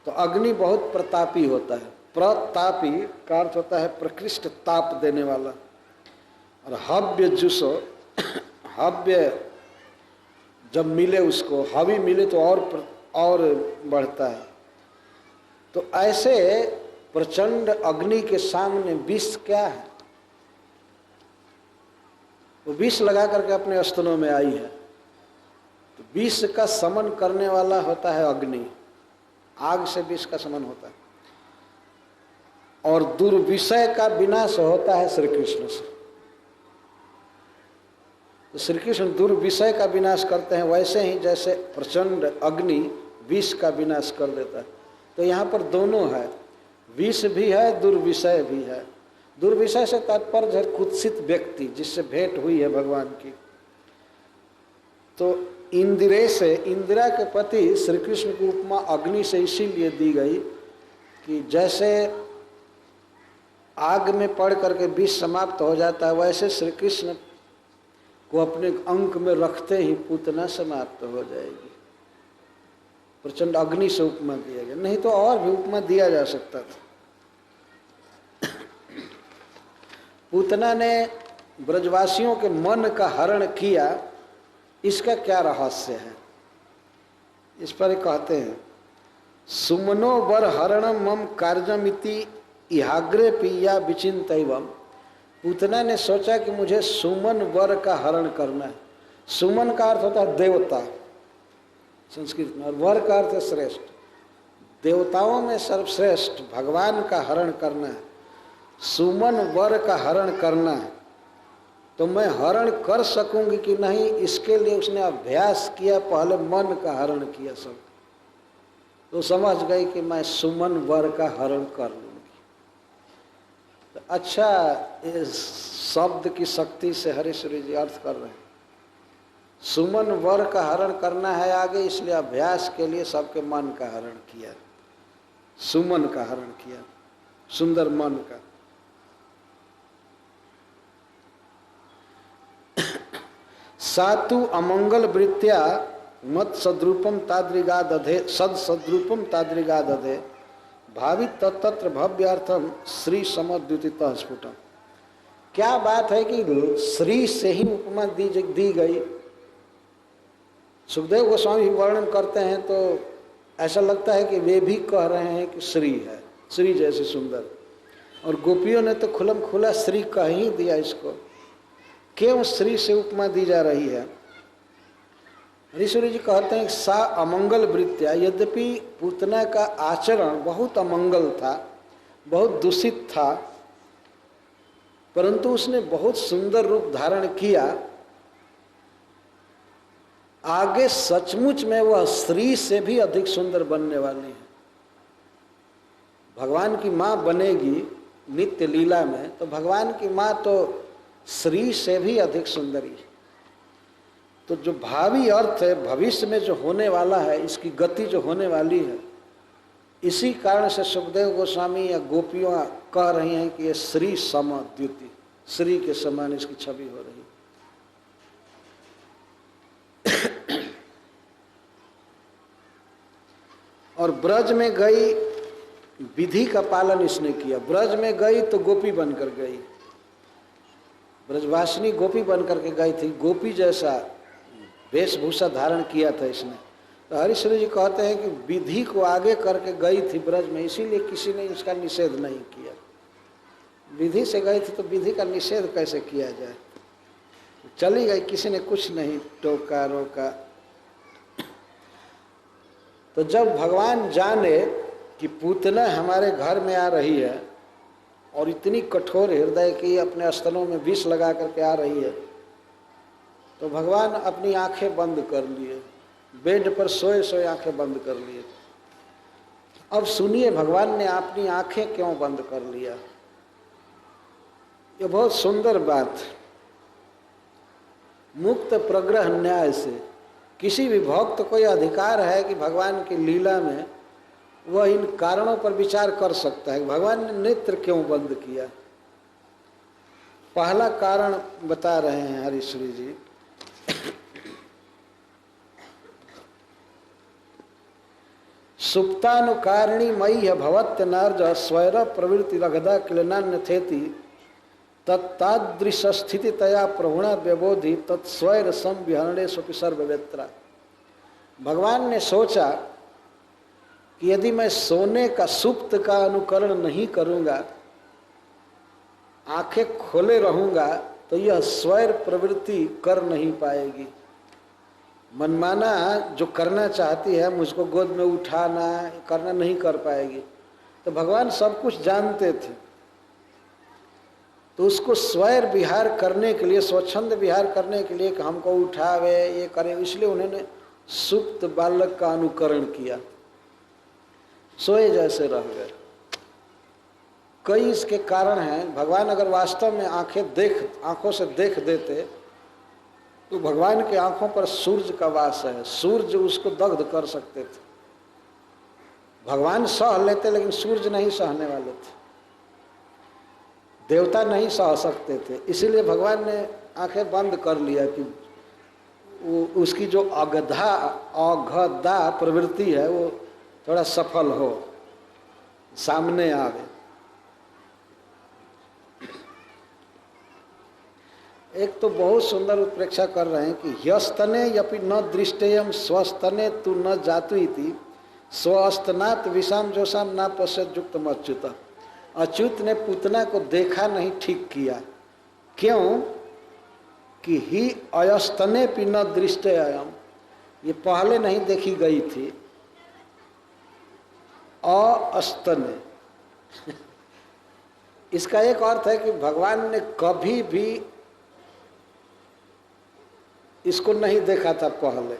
तो अग्नि बहुत प्रतापी होता है। प्रतापी का अर्थ होता है प्रकृष्ट ताप देने वाला। और हव्य जुसो, हव्य जब मिले उसको, हवि मिले तो और बढ़ता है। तो ऐसे प्रचंड अग्नि के सामने विष क्या है? वो विष लगा करके अपने स्तनों में आई है। तो विष का समन करने वाला होता है अग्नि, आग से विष का समन होता है। और दुर्विषय का विनाश होता है श्री कृष्ण से। तो श्री कृष्ण दुर्विषय का विनाश करते हैं, वैसे ही जैसे प्रचंड अग्नि विष का विनाश कर देता है। तो यहाँ पर दोनों है, विष भी है, दुर्विषय भी है। दुर्विषय से तात्पर्य है कुत्सित व्यक्ति जिससे भेंट हुई है भगवान की। तो इंदिरे से, इंदिरा के पति श्री कृष्ण की उपमा अग्नि से इसीलिए दी गई कि जैसे आग में पड़ करके विष समाप्त हो जाता है, वैसे श्री कृष्ण को अपने अंक में रखते ही पूतना समाप्त हो जाएगी। प्रचंड अग्नि से उपमा दिया गया, नहीं तो और भी उपमा दिया जा सकता था। पूतना ने ब्रजवासियों के मन का हरण किया, इसका क्या रहस्य है? इस पर कहते हैं, सुमनो वर हरणम मम कार्यमिति इहाग्रे पिया विचिंतैवम। पूतना ने सोचा कि मुझे सुमन वर का हरण करना है। सुमन का अर्थ होता है देवता संस्कृत में, और वर का अर्थ है श्रेष्ठ। देवताओं में सर्वश्रेष्ठ भगवान का हरण करना है, सुमन वर का हरण करना है, तो मैं हरण कर सकूंगी कि नहीं, इसके लिए उसने अभ्यास किया, पहले मन का हरण किया सब, तो समझ गई कि मैं सुमन वर का हरण कर लूंगी। तो अच्छा, इस शब्द की शक्ति से हरीश्वरी जी अर्थ कर रहे हैं, सुमन वर का हरण करना है आगे, इसलिए अभ्यास के लिए सबके मन का हरण किया, सुमन का हरण किया, सुंदर मन का। सातु अमंगल वृत्त्या मत सद्रूपम तादृगादधे सद सद्रूपम तादृगादधे भावी तत्र भव्यार्थम श्री समद्युतितः स्फुटम। क्या बात है कि श्री से ही उपमा दी गई। सुखदेव गोस्वामी वर्णन करते हैं तो ऐसा लगता है कि वे भी कह रहे हैं कि श्री है, श्री जैसे सुंदर, और गोपियों ने तो खुलम खुला श्री कह ही दिया इसको। क्यों श्री से उपमा दी जा रही है? ऋषि जी कहते हैं कि सा अमंगल वृत्त्या, यद्यपि पूतना का आचरण बहुत अमंगल था, बहुत दूषित था, परंतु उसने बहुत सुंदर रूप धारण किया। आगे सचमुच में वह श्री से भी अधिक सुंदर बनने वाली है। भगवान की माँ बनेगी नित्य लीला में, तो भगवान की माँ तो श्री से भी अधिक सुंदरी है। तो जो भावी अर्थ है, भविष्य में जो होने वाला है, इसकी गति जो होने वाली है, इसी कारण से सुखदेव गोस्वामी या गोपियों कह रही हैं कि ये श्री सम द्युति, श्री के समान इसकी छवि हो रही है। और ब्रज में गई, विधि का पालन इसने किया। ब्रज में गई तो गोपी बनकर गई, ब्रजवासिनी गोपी बनकर के गई थी, गोपी जैसा वेशभूषा धारण किया था इसने। तो हरीश्वरी जी कहते हैं कि विधि को आगे करके गई थी ब्रज में, इसीलिए किसी ने इसका निषेध नहीं किया। विधि से गई थी तो विधि का निषेध कैसे किया जाए? चली गई, किसी ने कुछ नहीं टोका रोका। तो जब भगवान जाने कि पूतना हमारे घर में आ रही है और इतनी कठोर हृदय की अपने स्तनों में विष लगा करके आ रही है, तो भगवान अपनी आंखें बंद कर लिए, बेड पर सोए सोए आंखें बंद कर लिए। अब सुनिए भगवान ने अपनी आंखें क्यों बंद कर लिया। ये बहुत सुंदर बात। मुक्त प्रग्रह न्याय से किसी भी भक्त को यह अधिकार है कि भगवान की लीला में वह इन कारणों पर विचार कर सकता है। भगवान ने नेत्र क्यों बंद किया? पहला कारण बता रहे हैं हरीश्वरी जी। सुप्तानुकारिणी मय्य भवत्य नार्ज स्वैर प्रवृत्ति रगदा क्लिनान्यथेति तत्तादृश स्थिति तया प्रभुणा व्यबोधि तत्स्वैर संविहरणे स्वपि सर्ववेत्रा। भगवान ने सोचा कि यदि मैं सोने का सुप्त का अनुकरण नहीं करूंगा, आंखें खोले रहूंगा, तो यह स्वैर प्रवृत्ति कर नहीं पाएगी। मनमाना जो करना चाहती है, मुझको गोद में उठाना करना नहीं कर पाएगी। तो भगवान सब कुछ जानते थे, तो उसको स्वैर विहार करने के लिए, स्वच्छंद विहार करने के लिए कि हमको उठावे, ये करे, इसलिए उन्होंने सुप्त बालक का अनुकरण किया, सोए जैसे रह गए। कई इसके कारण हैं। भगवान अगर वास्तव में आंखों से देख देते तो भगवान के आंखों पर सूर्य का वास है, सूर्य उसको दग्ध कर सकते थे। भगवान सह लेते, लेकिन सूर्य नहीं सहने वाले थे, देवता नहीं सह सकते थे। इसीलिए भगवान ने आंखें बंद कर लिया कि उसकी जो अगधा प्रवृत्ति है वो थोड़ा सफल हो, सामने आवे। एक तो बहुत सुंदर उत्प्रेक्षा कर रहे हैं कि यस्तने यपि न दृष्टेयम स्वस्तने तु न जातु इति स्वस्तनात् विषाम जोशाम ना पश्यत युक्तम अच्युत। अच्युत ने पूतना को देखा नहीं, ठीक किया। क्यों? कि ही अयस्तने पि न दृष्टेयम, ये पहले नहीं देखी गई थी। अस्तने। इसका एक अर्थ है कि भगवान ने कभी भी इसको नहीं देखा था पहले।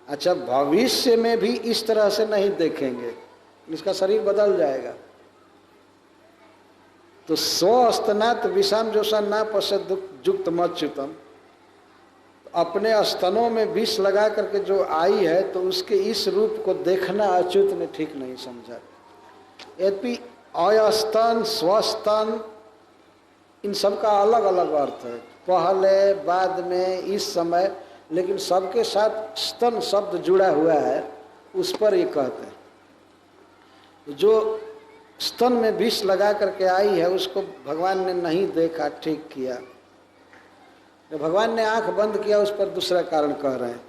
अच्छा, भविष्य में भी इस तरह से नहीं देखेंगे, इसका शरीर बदल जाएगा। तो स्व अस्तनात् विषाम जोषा ना पश्यत युक्त मच्युतम, अपने स्तनों में विष लगा करके जो आई है तो उसके इस रूप को देखना अच्युत ने ठीक नहीं समझा। यद्यपि अयस्तन स्वस्तन इन सब का अलग अलग अर्थ है, पहले बाद में इस समय, लेकिन सबके साथ स्तन शब्द जुड़ा हुआ है, उस पर ये कहते हैं। जो स्तन में विष लगा करके आई है उसको भगवान ने नहीं देखा, ठीक किया। तो भगवान ने आंख बंद किया, उस पर दूसरा कारण कह रहे हैं।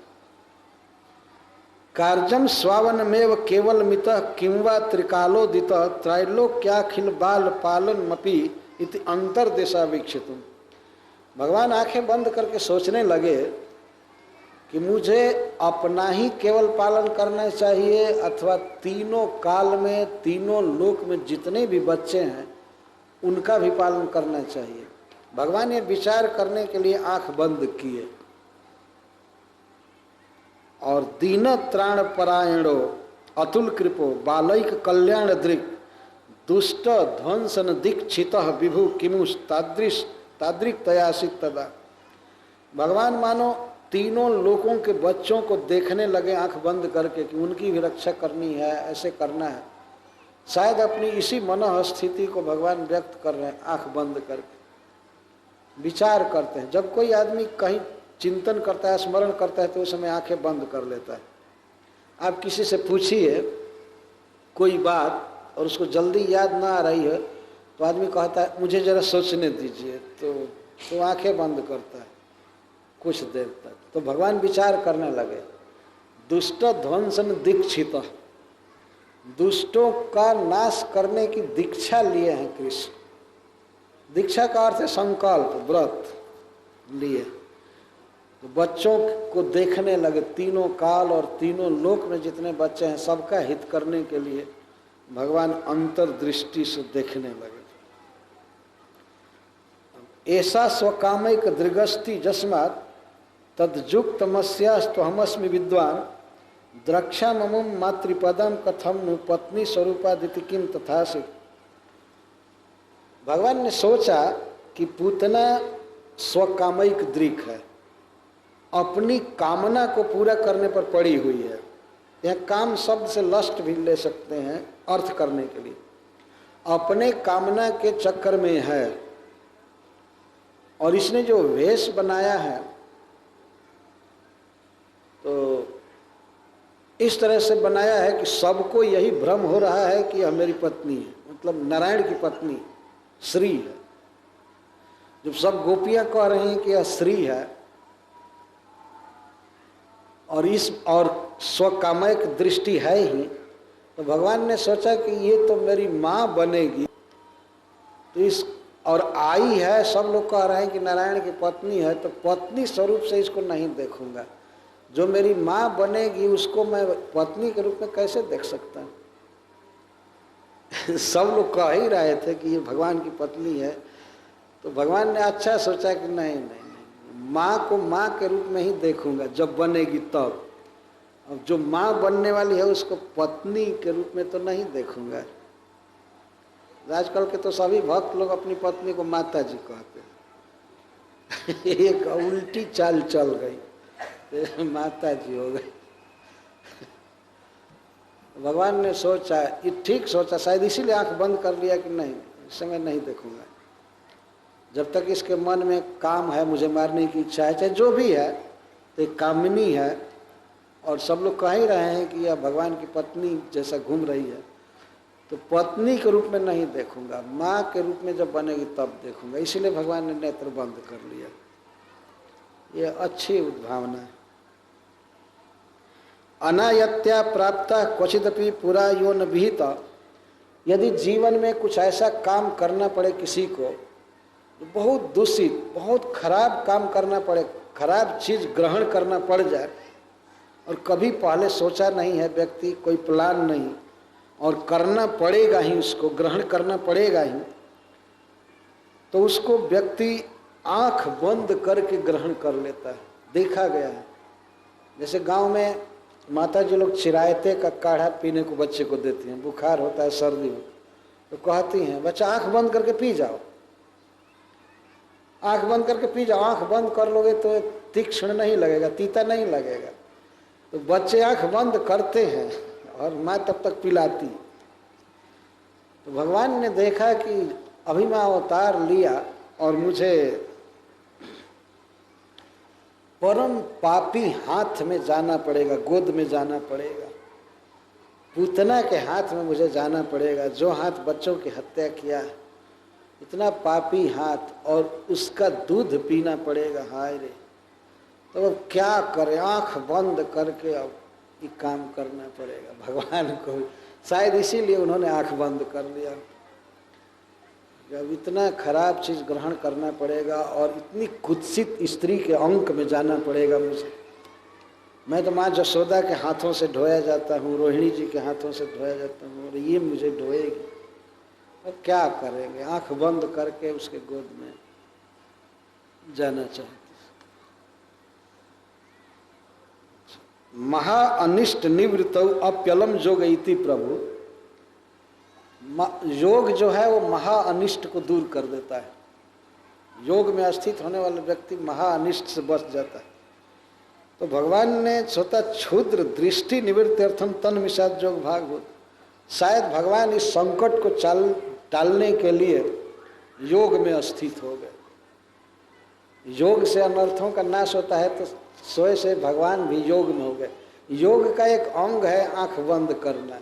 कार्जम स्वावनमेव केवल मित किंवा त्रिकालोदित त्रैलोक्याखिल बाल पालन मपि इति अंतर्देशा वीक्षितुम। भगवान आंखें बंद करके सोचने लगे कि मुझे अपना ही केवल पालन करना चाहिए अथवा तीनों काल में तीनों लोक में जितने भी बच्चे हैं उनका भी पालन करना चाहिए। भगवान ये विचार करने के लिए आंख बंद किए और दीन त्राण परायणो अतुल कृपो बालैक कल्याण दृक् दुष्ट ध्वंसन दीक्षित विभु किमुष तादृक तयासित तदा। भगवान मानो तीनों लोगों के बच्चों को देखने लगे आंख बंद करके कि उनकी भी रक्षा करनी है, ऐसे करना है। शायद अपनी इसी मन स्थिति को भगवान व्यक्त कर रहे हैं आंख बंद करके, विचार करते हैं। जब कोई आदमी कहीं चिंतन करता है, स्मरण करता है, तो उस समय आंखें बंद कर लेता है। आप किसी से पूछिए कोई बात और उसको जल्दी याद ना आ रही है तो आदमी कहता है मुझे जरा सोचने दीजिए, तो आंखें बंद करता है कुछ देर तक। तो भगवान विचार करने लगे। दुष्ट ध्वंसन दीक्षित, दुष्टों का नाश करने की दीक्षा लिए हैं कृष्ण। दीक्षा का अर्थ है संकल्प, व्रत लिए। तो बच्चों को देखने लगे, तीनों काल और तीनों लोक में जितने बच्चे हैं सबका हित करने के लिए भगवान अंतर्दृष्टि से देखने लगे। ऐसा स्वकामैक दृगस्ति जस्मात् तद्युक्तमस्यास्त्वहमस्मि विद्वान द्रक्षा ममुम मातृपदम कथम नु पत्नी स्वरूपादिति किम तथासि। भगवान ने सोचा कि पूतना स्वकामैक दृक है, अपनी कामना को पूरा करने पर पड़ी हुई है। यह काम शब्द से लस्ट भी ले सकते हैं अर्थ करने के लिए। अपने कामना के चक्कर में है और इसने जो वेश बनाया है तो इस तरह से बनाया है कि सबको यही भ्रम हो रहा है कि यह मेरी पत्नी है, मतलब नारायण की पत्नी श्री है। जब सब गोपियां कह रही हैं कि यह श्री है और स्वकामयक दृष्टि है ही, तो भगवान ने सोचा कि ये तो मेरी माँ बनेगी। तो इस और आई है, सब लोग कह रहे हैं कि नारायण की पत्नी है, तो पत्नी स्वरूप से इसको नहीं देखूंगा। जो मेरी माँ बनेगी उसको मैं पत्नी के रूप में कैसे देख सकता हूँ। सब लोग कह ही रहे थे कि ये भगवान की पत्नी है, तो भगवान ने अच्छा सोचा कि नहीं, माँ को माँ के रूप में ही देखूंगा जब बनेगी तब। अब जो माँ बनने वाली है उसको पत्नी के रूप में तो नहीं देखूंगा। आजकल के तो सभी भक्त लोग अपनी पत्नी को माता जी कहते हैं। एक उल्टी चाल चल गई, माता जी हो गई। भगवान ने सोचा, ये ठीक सोचा, शायद इसीलिए आंख बंद कर लिया कि नहीं, इस समय नहीं देखूंगा। जब तक इसके मन में काम है, मुझे मारने की इच्छा है, चाहे जो भी है, तो एक कामिनी है और सब लोग कह ही रहे हैं कि यह भगवान की पत्नी जैसा घूम रही है, तो पत्नी के रूप में नहीं देखूंगा, माँ के रूप में जब बनेगी तब देखूंगा। इसीलिए भगवान ने नेत्र बंद कर लिया। ये अच्छी उद्भावना है। अनायत्या प्राप्ता क्वचिदपि पुरा यो न विहिता। यदि जीवन में कुछ ऐसा काम करना पड़े किसी को, तो बहुत दूषित, बहुत खराब काम करना पड़े, खराब चीज ग्रहण करना पड़ जाए और कभी पहले सोचा नहीं है व्यक्ति, कोई प्लान नहीं, और करना पड़ेगा ही, उसको ग्रहण करना पड़ेगा ही, तो उसको व्यक्ति आंख बंद करके ग्रहण कर लेता है। देखा गया है, जैसे गांव में माता जी लोग चिरायते का काढ़ा पीने को बच्चे को देती हैं, बुखार होता है, सर्दी हो, तो कहती हैं बच्चा आंख बंद करके पी जाओ, आंख बंद करके पी जाओ। आंख बंद कर लोगे तो तीक्ष्ण नहीं लगेगा, तीता नहीं लगेगा। तो बच्चे आंख बंद करते हैं और माँ तब तक पिलाती। तो भगवान ने देखा कि अभी मैं अवतार लिया और मुझे परम पापी हाथ में जाना पड़ेगा, गोद में जाना पड़ेगा, पूतना के हाथ में मुझे जाना पड़ेगा, जो हाथ बच्चों की हत्या किया है, इतना पापी हाथ, और उसका दूध पीना पड़ेगा। हाय रे, तो अब क्या करें, आंख बंद करके अब ये काम करना पड़ेगा भगवान को। शायद इसीलिए उन्होंने आंख बंद कर लिया। जब इतना खराब चीज ग्रहण करना पड़ेगा और इतनी कुत्सित स्त्री के अंक में जाना पड़ेगा मुझे। मैं तो माँ जसोदा के हाथों से ढोया जाता हूँ, रोहिणी जी के हाथों से ढोया जाता हूँ, और ये मुझे ढोएगी। अब क्या करेंगे, आंख बंद करके उसके गोद में जाना चाहते। महा अनिष्ट निवृत्त अप्यलम योग इति प्रभु। योग जो है वो महा अनिष्ट को दूर कर देता है। योग में स्थित होने वाला व्यक्ति महा अनिष्ट से बच जाता है। तो भगवान ने सोचा क्षुद्र दृष्टि निवृत्त्यर्थम तन मिषाद योग भागवत। शायद भगवान इस संकट को टालने के लिए योग में स्थित हो गए। योग से अनर्थों का नाश होता है, तो सोए से भगवान भी योग में हो गए। योग का एक अंग है आंख बंद करना।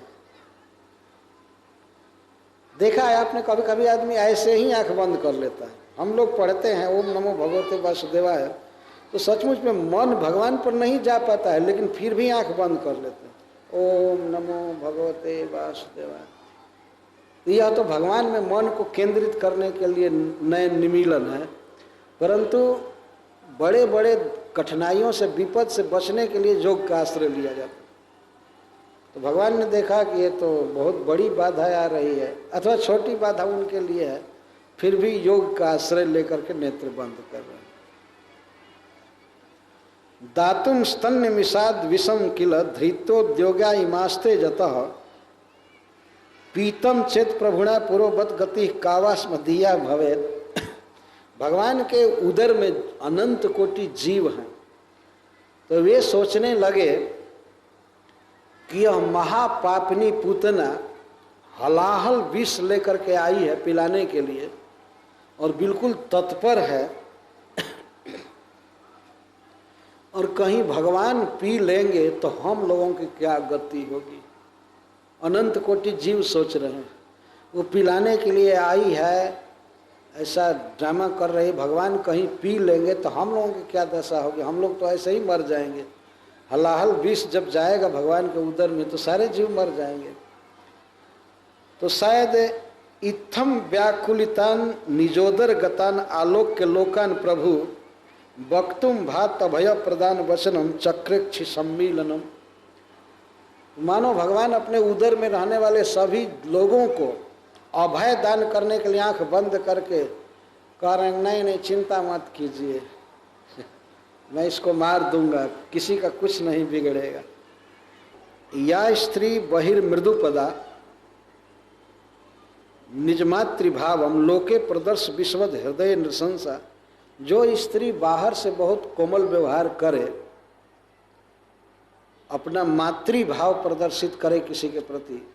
देखा है आपने, कभी कभी आदमी ऐसे ही आंख बंद कर लेता है। हम लोग पढ़ते हैं ओम नमो भगवते वासुदेवाय, तो सचमुच में मन भगवान पर नहीं जा पाता है, लेकिन फिर भी आंख बंद कर लेते हैं। ओम नमो भगवते वासुदेवाय। यह तो भगवान में मन को केंद्रित करने के लिए नए निमीलन है, परंतु बड़े बड़े कठिनाइयों से, विपद से बचने के लिए योग का आश्रय लिया जाता है। तो भगवान ने देखा कि ये तो बहुत बड़ी बाधा आ रही है, अथवा छोटी बाधा उनके लिए है, फिर भी योग का आश्रय लेकर के नेत्र बंद कर रहे हैं। दातुम स्तन्य मिषाद विषम किल धृतोद्योगा इमास्ते जतः पीतम चेत प्रभुणा पूर्ववत गति कावास मधिया भवेत। भगवान के उदर में अनंत कोटि जीव हैं, तो वे सोचने लगे कि यह महापापनी पूतना हलाहल विष लेकर के आई है पिलाने के लिए, और बिल्कुल तत्पर है, और कहीं भगवान पी लेंगे तो हम लोगों की क्या गति होगी। अनंत कोटि जीव सोच रहे हैं, वो पिलाने के लिए आई है, ऐसा ड्रामा कर रही, भगवान कहीं पी लेंगे तो हम लोगों की क्या दशा होगी, हम लोग तो ऐसे ही मर जाएंगे। हलाहल विष जब जाएगा भगवान के उदर में तो सारे जीव मर जाएंगे। तो शायद इत्थम व्याकुलितान निजोदर गतान आलोक्य लोकान प्रभु वक्तुम भात अभय प्रदान वचनम चक्रेक्षि सम्मीलनम। मानो भगवान अपने उदर में रहने वाले सभी लोगों को अभय दान करने के लिए आंख बंद करके कह रहे हैं, नहीं नहीं चिंता मत कीजिए, मैं इसको मार दूंगा, किसी का कुछ नहीं बिगड़ेगा। या स्त्री बहिर्मृदुपदा निजमातृभावम लोके प्रदर्श विश्वद हृदय नृशंसा। जो स्त्री बाहर से बहुत कोमल व्यवहार करे, अपना मातृभाव प्रदर्शित करे किसी के प्रति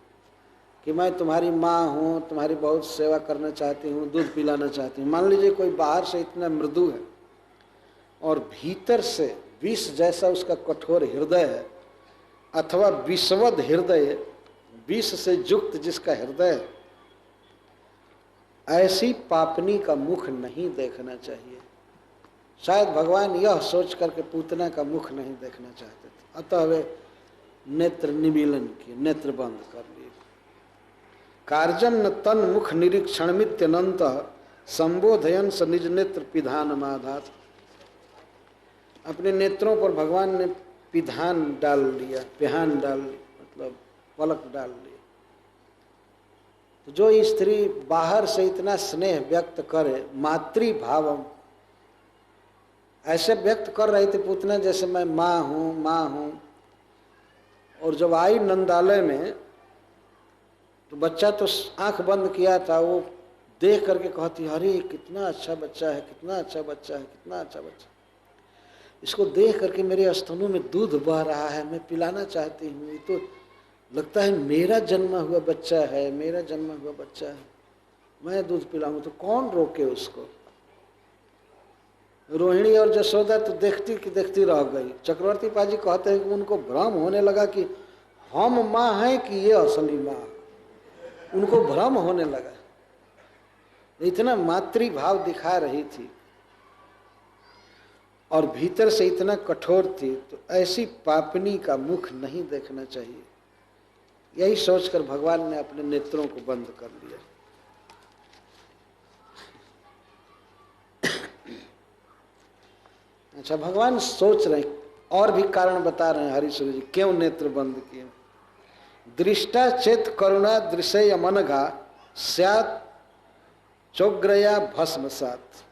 कि मैं तुम्हारी माँ हूँ, तुम्हारी बहुत सेवा करना चाहती हूँ, दूध पिलाना चाहती हूँ। मान लीजिए कोई बाहर से इतना मृदु है और भीतर से विष जैसा उसका कठोर हृदय है, अथवा विषवद हृदय, विष से युक्त जिसका हृदय है, ऐसी पापनी का मुख नहीं देखना चाहिए। शायद भगवान यह सोच करके पूतना का मुख नहीं देखना चाहते थे, अतः वे नेत्र निमीलन किए, नेत्र बंद कर लिए। कार्जन न तन मुख निरीक्षण मित्यनंत संबोधयन स निज नेत्र पिधान माधात। अपने नेत्रों पर भगवान ने पिधान डाल लिया, पिहान डाल, मतलब पलक डाल लिया। तो जो स्त्री बाहर से इतना स्नेह व्यक्त करे, मातृभावम, ऐसे व्यक्त कर रही थी पूतना जैसे मैं माँ हूँ। और जब आई नंदालय में तो बच्चा तो आंख बंद किया था, वो देख करके कहती अरे कितना अच्छा बच्चा है, कितना अच्छा बच्चा है, कितना अच्छा बच्चा। इसको देख करके मेरे स्तनों में दूध बह रहा है, मैं पिलाना चाहती हूँ। ये तो लगता है मेरा जन्मा हुआ बच्चा है, मेरा जन्मा हुआ बच्चा है, मैं दूध पिलाऊं तो कौन रोके उसको। रोहिणी और जशोदा तो देखती कि देखती रह गई। चक्रवर्ती पाजी कहते हैं कि उनको भ्रम होने लगा कि हम माँ हैं कि ये असली माँ, उनको भ्रम होने लगा। इतना मातृभाव दिखा रही थी और भीतर से इतना कठोर थी, तो ऐसी पापनी का मुख नहीं देखना चाहिए। यही सोचकर भगवान ने अपने नेत्रों को बंद कर लिया। अच्छा, भगवान सोच रहे और भी कारण बता रहे हैं हरिश्वर जी क्यों नेत्र बंद किए। दृष्टा चेत करुणा दृश्य मनघा स्यात् चोग्रया भस्मसात्।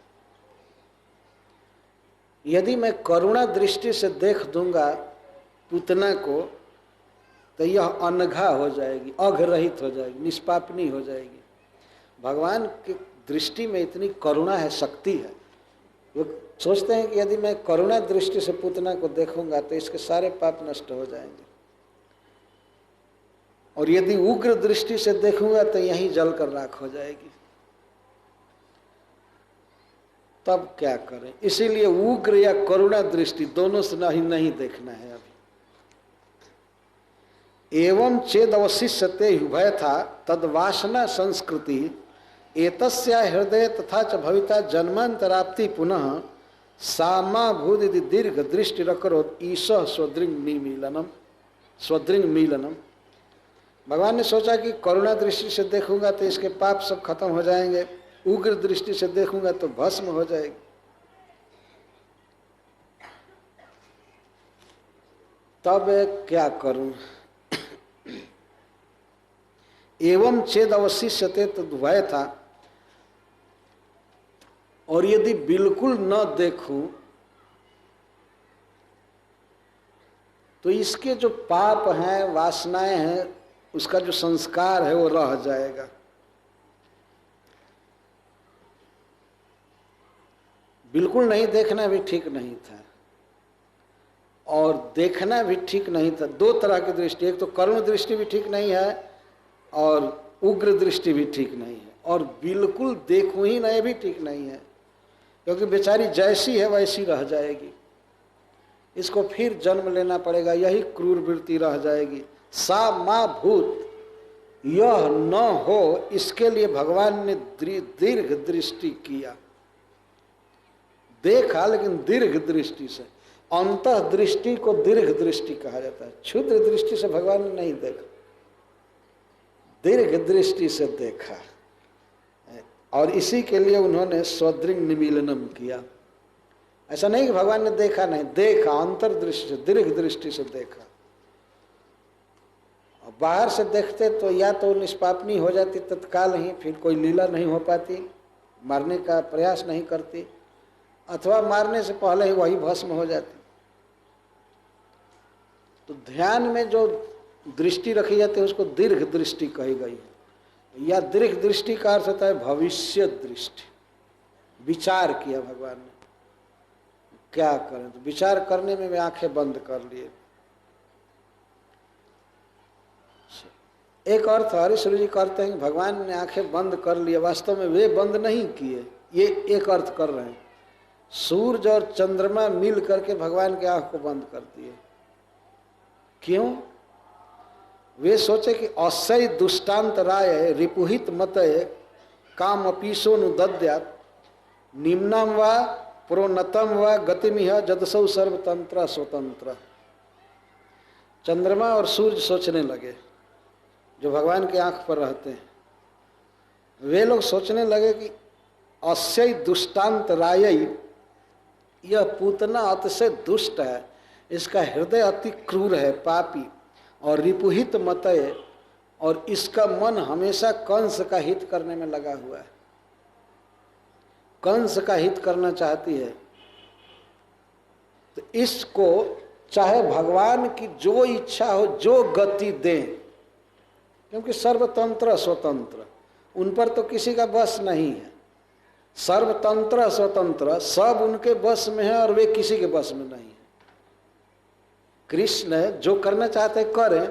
यदि मैं करुणा दृष्टि से देख दूंगा पूतना को तो यह अनघा हो जाएगी, अघरहित हो जाएगी, निष्पापनी हो जाएगी। भगवान की दृष्टि में इतनी करुणा है, शक्ति है। वो सोचते हैं कि यदि मैं करुणा दृष्टि से पूतना को देखूंगा तो इसके सारे पाप नष्ट हो जाएंगे, और यदि उग्र दृष्टि से देखूंगा तो यहीं जलकर राख हो जाएगी। तब क्या करें? इसीलिए उग्र या करुणा दृष्टि दोनों से नहीं देखना है अभी। एवं चेद अवशिष्यते उभय था तद वासना संस्कृति एतस्या हृदय तथा च भविता जन्मांतराप्ति पुनः सामा भूत यदि दीर्घ दृष्टि रकरोत ईश स्वदृंग मीलनम। भगवान ने सोचा कि करुणा दृष्टि से देखूंगा तो इसके पाप सब खत्म हो जाएंगे, उग्र दृष्टि से देखूंगा तो भस्म हो जाएगी। तब क्या करूं? एवं चेद अवशिष्यते तद्भय था, और यदि बिल्कुल न देखूं तो इसके जो पाप हैं, वासनाएं हैं, उसका जो संस्कार है वो रह जाएगा। बिल्कुल नहीं देखना भी ठीक नहीं था और देखना भी ठीक नहीं था। दो तरह की दृष्टि, एक तो करुण दृष्टि भी ठीक नहीं है और उग्र दृष्टि भी ठीक नहीं है, और बिल्कुल देखूं ही नहीं भी ठीक नहीं है, क्योंकि बेचारी जैसी है वैसी रह जाएगी। इसको फिर जन्म लेना पड़ेगा, यही क्रूर वृत्ति रह जाएगी। सा माँ भूत, यह न हो, इसके लिए भगवान ने दीर्घ दृष्टि किया। देखा लेकिन दीर्घ दृष्टि से। अंतः दृष्टि को दीर्घ दृष्टि कहा जाता है। क्षुद्र दृष्टि से भगवान ने नहीं देखा, दीर्घ दृष्टि से देखा, और इसी के लिए उन्होंने स्वदृंग निमीलनम किया। ऐसा नहीं कि भगवान ने देखा नहीं, देखा अंतर्दृष्टि से, दीर्घ दृष्टि से देखा। बाहर से देखते तो या तो निष्पापनी हो जाती तत्काल ही, फिर कोई लीला नहीं हो पाती, मारने का प्रयास नहीं करती, अथवा मारने से पहले ही वही भस्म हो जाती। तो ध्यान में जो दृष्टि रखी जाती है उसको दीर्घ दृष्टि कही गई है। या दीर्घ दृष्टि का अर्थ होता है भविष्य दृष्टि। विचार किया भगवान ने, क्या करें, तो विचार करने में वे आंखें बंद कर लिए। एक अर्थ हरिश्वर जी करते हैं कि भगवान ने आंखें बंद कर लिए, वास्तव में वे बंद नहीं किए, ये एक अर्थ कर रहे हैं। सूरज और चंद्रमा मिल करके भगवान के आंख को बंद कर दिए। क्यों? वे सोचे कि असै दुष्टांत राय रिपुहित मतय काम अपीसोनुदद्यात् निम्नम व प्रोन्नतम व गतिमिह जदसौ सर्वतंत्र स्वतंत्र। चंद्रमा और सूर्य सोचने लगे, जो भगवान के आंख पर रहते हैं, वे लोग सोचने लगे कि अस्यै दुष्टांत राय, यह पूतना अतिशय दुष्ट है, इसका हृदय अति क्रूर है, पापी, और रिपुहित मतय, और इसका मन हमेशा कंस का हित करने में लगा हुआ है, कंस का हित करना चाहती है। तो इसको चाहे भगवान की जो इच्छा हो, जो गति दें, क्योंकि सर्वतंत्र स्वतंत्र, उन पर तो किसी का बस नहीं है। सर्वतंत्र स्वतंत्र सब उनके बस में है और वे किसी के बस में नहीं है। कृष्ण जो करना चाहते करें,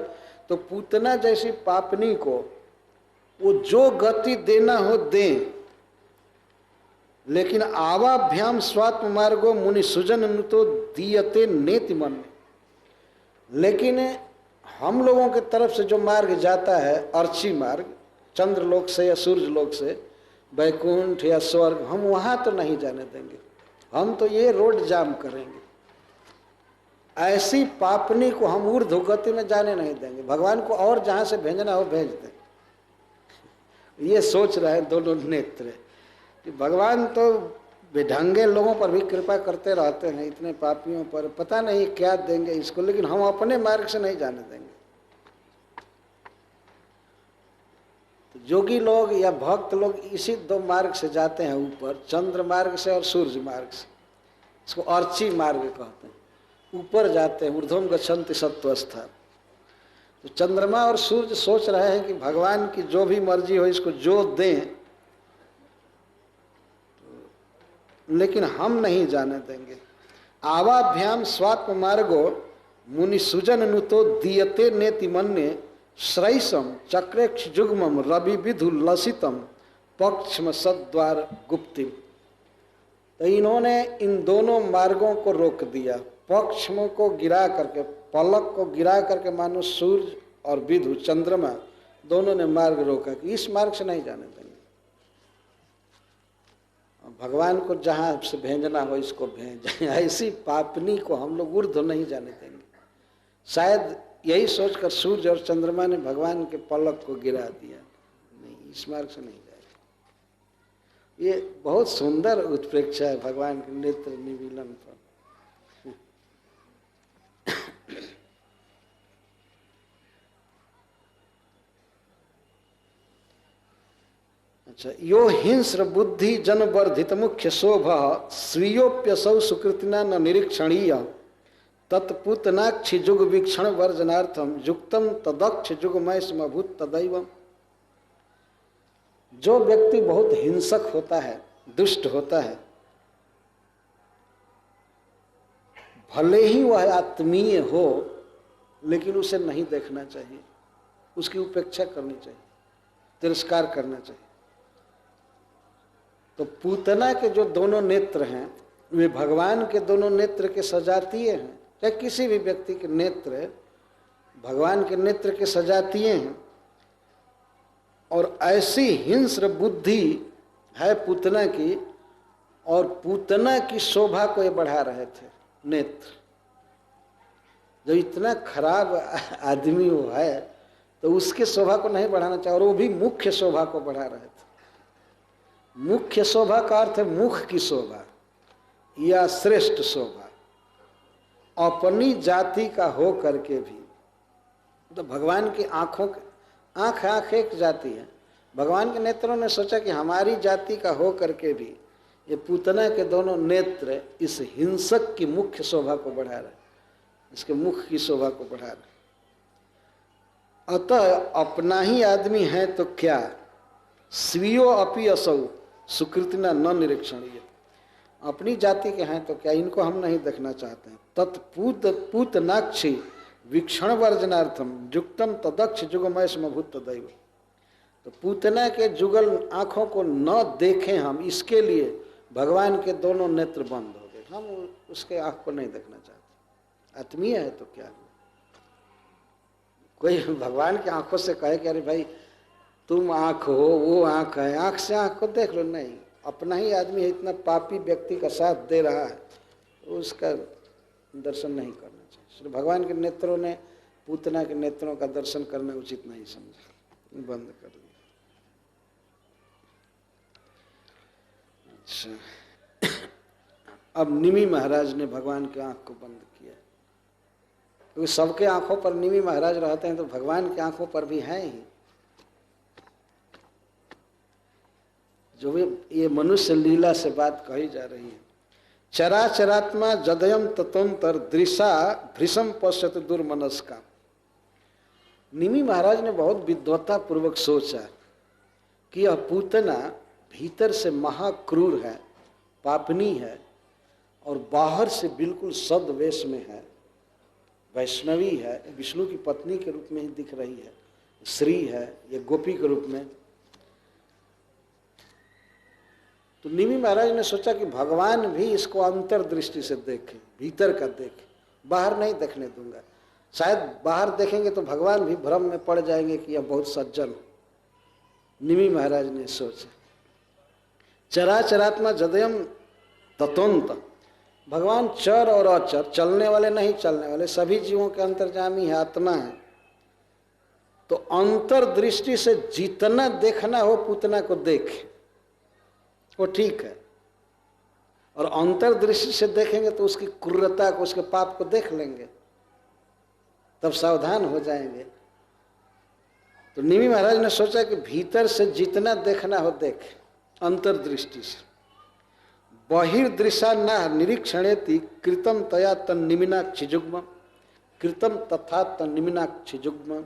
तो पूतना जैसी पापनी को वो जो गति देना हो दें, लेकिन आवाभ्याम स्वात्म मार्गो मुनि सुजन तो दीयते नेति मन। लेकिन हम लोगों के तरफ से जो मार्ग जाता है, अर्ची मार्ग, चंद्रलोक से या सूर्यलोक से वैकुंठ या स्वर्ग, हम वहाँ तो नहीं जाने देंगे, हम तो ये रोड जाम करेंगे। ऐसी पापनी को हम ऊर्ध्व गति में जाने नहीं देंगे। भगवान को और जहाँ से भेजना हो भेज दें, ये सोच रहे हैं दोनों नेत्र कि भगवान तो बेढंगे लोगों पर भी कृपा करते रहते हैं, इतने पापियों पर पता नहीं क्या देंगे इसको, लेकिन हम अपने मार्ग से नहीं जाने देंगे। तो जोगी लोग या भक्त लोग इसी दो मार्ग से जाते हैं ऊपर, चंद्र मार्ग से और सूर्य मार्ग से। इसको अर्ची मार्ग कहते हैं। ऊपर जाते हैं, ऊर्ध्वम गच्छन्ति सत्वस्था। तो चंद्रमा और सूर्य सोच रहे हैं कि भगवान की जो भी मर्जी हो इसको जो दें, लेकिन हम नहीं जाने देंगे। आवाभ्याम स्वात्म मार्गो मुनि सुजन नुतो दीयते नेति मन्ये श्रैसम चक्रेक्ष जुग्मम रवि विधु लसितम पक्षम सद्वार गुप्तिम। तो इन्होंने इन दोनों मार्गों को रोक दिया। पक्षम को गिरा करके, पलक को गिरा करके, मानो सूर्य और विधु चंद्रमा दोनों ने मार्ग रोका कि इस मार्ग से नहीं जाने देंगे। भगवान को जहाँ से भेजना हो इसको भेज। ऐसी पापनी को हम लोग ऊर्ध्व नहीं जाने देंगे। शायद यही सोचकर सूर्य और चंद्रमा ने भगवान के पलक को गिरा दिया, नहीं इस मार्ग से नहीं जाएगा। ये बहुत सुंदर उत्प्रेक्षा है भगवान के नेत्र निमीलन पर। अच्छा, यो हिंस्र बुद्धि जन वर्धित मुख्य शोभ स्वीयोप्यसौ सुकृतिना न निरीक्षणीय तत्पुतनाक्षि जुग वीक्षण वर्जनार्थम युक्तम तदक्ष जुगमय समभूत तदैवम। जो व्यक्ति बहुत हिंसक होता है, दुष्ट होता है, भले ही वह आत्मीय हो, लेकिन उसे नहीं देखना चाहिए, उसकी उपेक्षा करनी चाहिए, तिरस्कार करना चाहिए। तो पूतना के जो दोनों नेत्र हैं वे भगवान के दोनों नेत्र के सजातीय हैं। चाहे किसी भी व्यक्ति के नेत्र भगवान के नेत्र के सजातीय हैं। और ऐसी हिंस्र बुद्धि है पूतना की, और पूतना की शोभा को ये बढ़ा रहे थे नेत्र। जो इतना खराब आदमी वो है तो उसके शोभा को नहीं बढ़ाना चाहिए, और वो भी मुख्य शोभा को बढ़ा रहे थे। मुख्य शोभा का अर्थ है मुख की शोभा या श्रेष्ठ शोभा। अपनी जाति का हो करके भी, तो भगवान की आंखों, आंख एक जाति है। भगवान के नेत्रों ने सोचा कि हमारी जाति का हो करके भी ये पूतना के दोनों नेत्र इस हिंसक की मुख्य शोभा को बढ़ा रहे, इसके मुख की शोभा को बढ़ा रहे। अतः अपना ही आदमी है तो क्या, स्वीयो अपि असौ सुकृतिना न निरीक्षणीय। अपनी जाति के हैं तो क्या, इनको हम नहीं देखना चाहते हैं। तत्पूतनाक्षी वीक्षण वर्जनार्थम युक्तम तदक्ष जुगमय समभूत तदैव। तो पूतना के जुगल आँखों को न देखें हम, इसके लिए भगवान के दोनों नेत्र बंद हो गए। हम उसके आँख को नहीं देखना चाहते। आत्मीय है तो क्या, कोई भगवान की आंखों से कहे कि अरे भाई तुम आंख हो, वो आंख है, आंख से आंख को देख लो, नहीं। अपना ही आदमी है, इतना पापी व्यक्ति का साथ दे रहा है, तो उसका दर्शन नहीं करना चाहिए। इसलिए भगवान के नेत्रों ने पूतना के नेत्रों का दर्शन करना उचित नहीं समझा, बंद कर दिया। अच्छा, अब निमि महाराज ने भगवान के आंख को बंद किया, क्योंकि सबके आंखों पर निमि महाराज रहते हैं, तो भगवान की आंखों पर भी हैं ही। जो भी ये मनुष्य लीला से बात कही जा रही है। चराचरात्मा जदयम तत्वंतर दृशा भृशम पश्यत दुर्मनस्का। निमि महाराज ने बहुत विद्वत्ता पूर्वक सोचा कि यह पूतना भीतर से महाक्रूर है, पापनी है, और बाहर से बिल्कुल सद्वेश में है, वैष्णवी है, विष्णु की पत्नी के रूप में ही दिख रही है, श्री है, ये गोपी के रूप में। तो निमि महाराज ने सोचा कि भगवान भी इसको अंतर्दृष्टि से देखे, भीतर का देखे, बाहर नहीं देखने दूंगा। शायद बाहर देखेंगे तो भगवान भी भ्रम में पड़ जाएंगे कि यह बहुत सज्जन। निमि महाराज ने सोचा चराचरात्मा जदयम तत्वंत, भगवान चर और अचर, चलने वाले नहीं चलने वाले, सभी जीवों के अंतर्जामी है, आत्मा है। तो अंतर्दृष्टि से जितना देखना हो पूतना को देखे, वो ठीक है। और अंतर्दृष्टि से देखेंगे तो उसकी क्रूरता को, उसके पाप को देख लेंगे, तब सावधान हो जाएंगे। तो निमि महाराज ने सोचा कि भीतर से जितना देखना हो देखे, अंतर्दृष्टि से। बहिर्दृशा न निरीक्षणेति कृतम तया तन्निमिनाक्षिजुग्म, कृतम तथा तन्निमिनाक्षिजुग्म।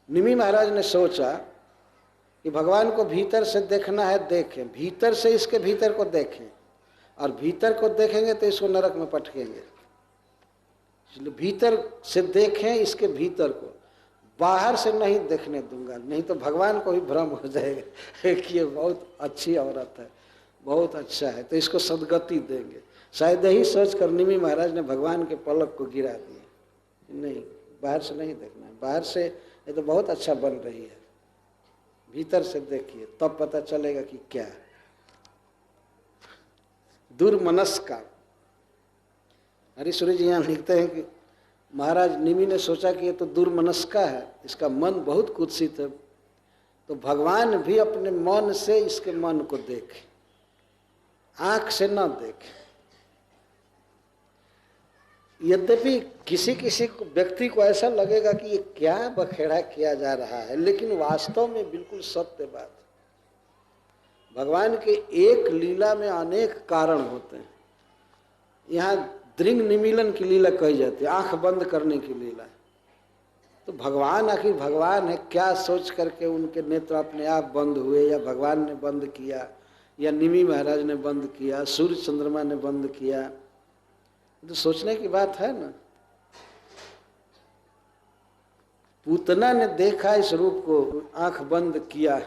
निमि महाराज ने सोचा कि भगवान को भीतर से देखना है, देखें, भीतर से इसके भीतर को देखें, और भीतर को देखेंगे तो इसको नरक में पटकेंगे। इसलिए भीतर से देखें इसके भीतर को, बाहर से नहीं देखने दूंगा, नहीं तो भगवान को भी भ्रम हो जाएगा कि ये बहुत अच्छी औरत है, बहुत अच्छा है, तो इसको सदगति देंगे। शायद यही सोच कर निमि महाराज ने भगवान के पलक को गिरा दिया। नहीं, बाहर से नहीं देखना है, बाहर से ये तो बहुत अच्छा बन रही है, भीतर से देखिए तब पता चलेगा कि क्या है। दुर्मनस्का। हरीश्वरी जी यहाँ लिखते हैं कि महाराज निमि ने सोचा कि ये तो दुर्मनस्का है, इसका मन बहुत कुत्सित है, तो भगवान भी अपने मन से इसके मन को देखे, आंख से न देखे। यद्यपि किसी किसी व्यक्ति को ऐसा लगेगा कि ये क्या बखेड़ा किया जा रहा है, लेकिन वास्तव में बिल्कुल सत्य बात। भगवान के एक लीला में अनेक कारण होते हैं। यहाँ दृंग निमीलन की लीला कही जाती है, आंख बंद करने की लीला। तो भगवान आखिर भगवान है, क्या सोच करके उनके नेत्र अपने आप बंद हुए, या भगवान ने बंद किया, या निमि महाराज ने बंद किया, सूर्य चंद्रमा ने बंद किया, तो सोचने की बात है ना। पूतना ने देखा इस रूप को, आंख बंद किया।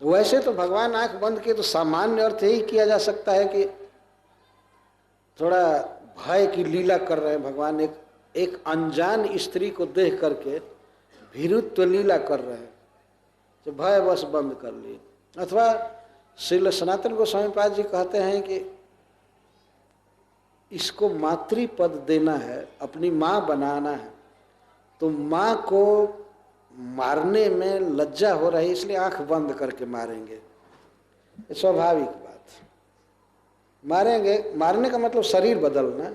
वैसे तो भगवान आंख बंद किए तो सामान्य अर्थ यही किया जा सकता है कि थोड़ा भय की लीला कर रहे हैं भगवान, एक अनजान स्त्री को देख करके भीरुत्व लीला कर रहे हैं, तो भय बस बंद कर लिए। अथवा श्रील सनातन गोस्वामी पाद जी कहते हैं कि इसको मातृपद देना है, अपनी माँ बनाना है, तो माँ को मारने में लज्जा हो रही, इसलिए आंख बंद करके मारेंगे। स्वाभाविक बात, मारेंगे। मारने का मतलब शरीर बदलना,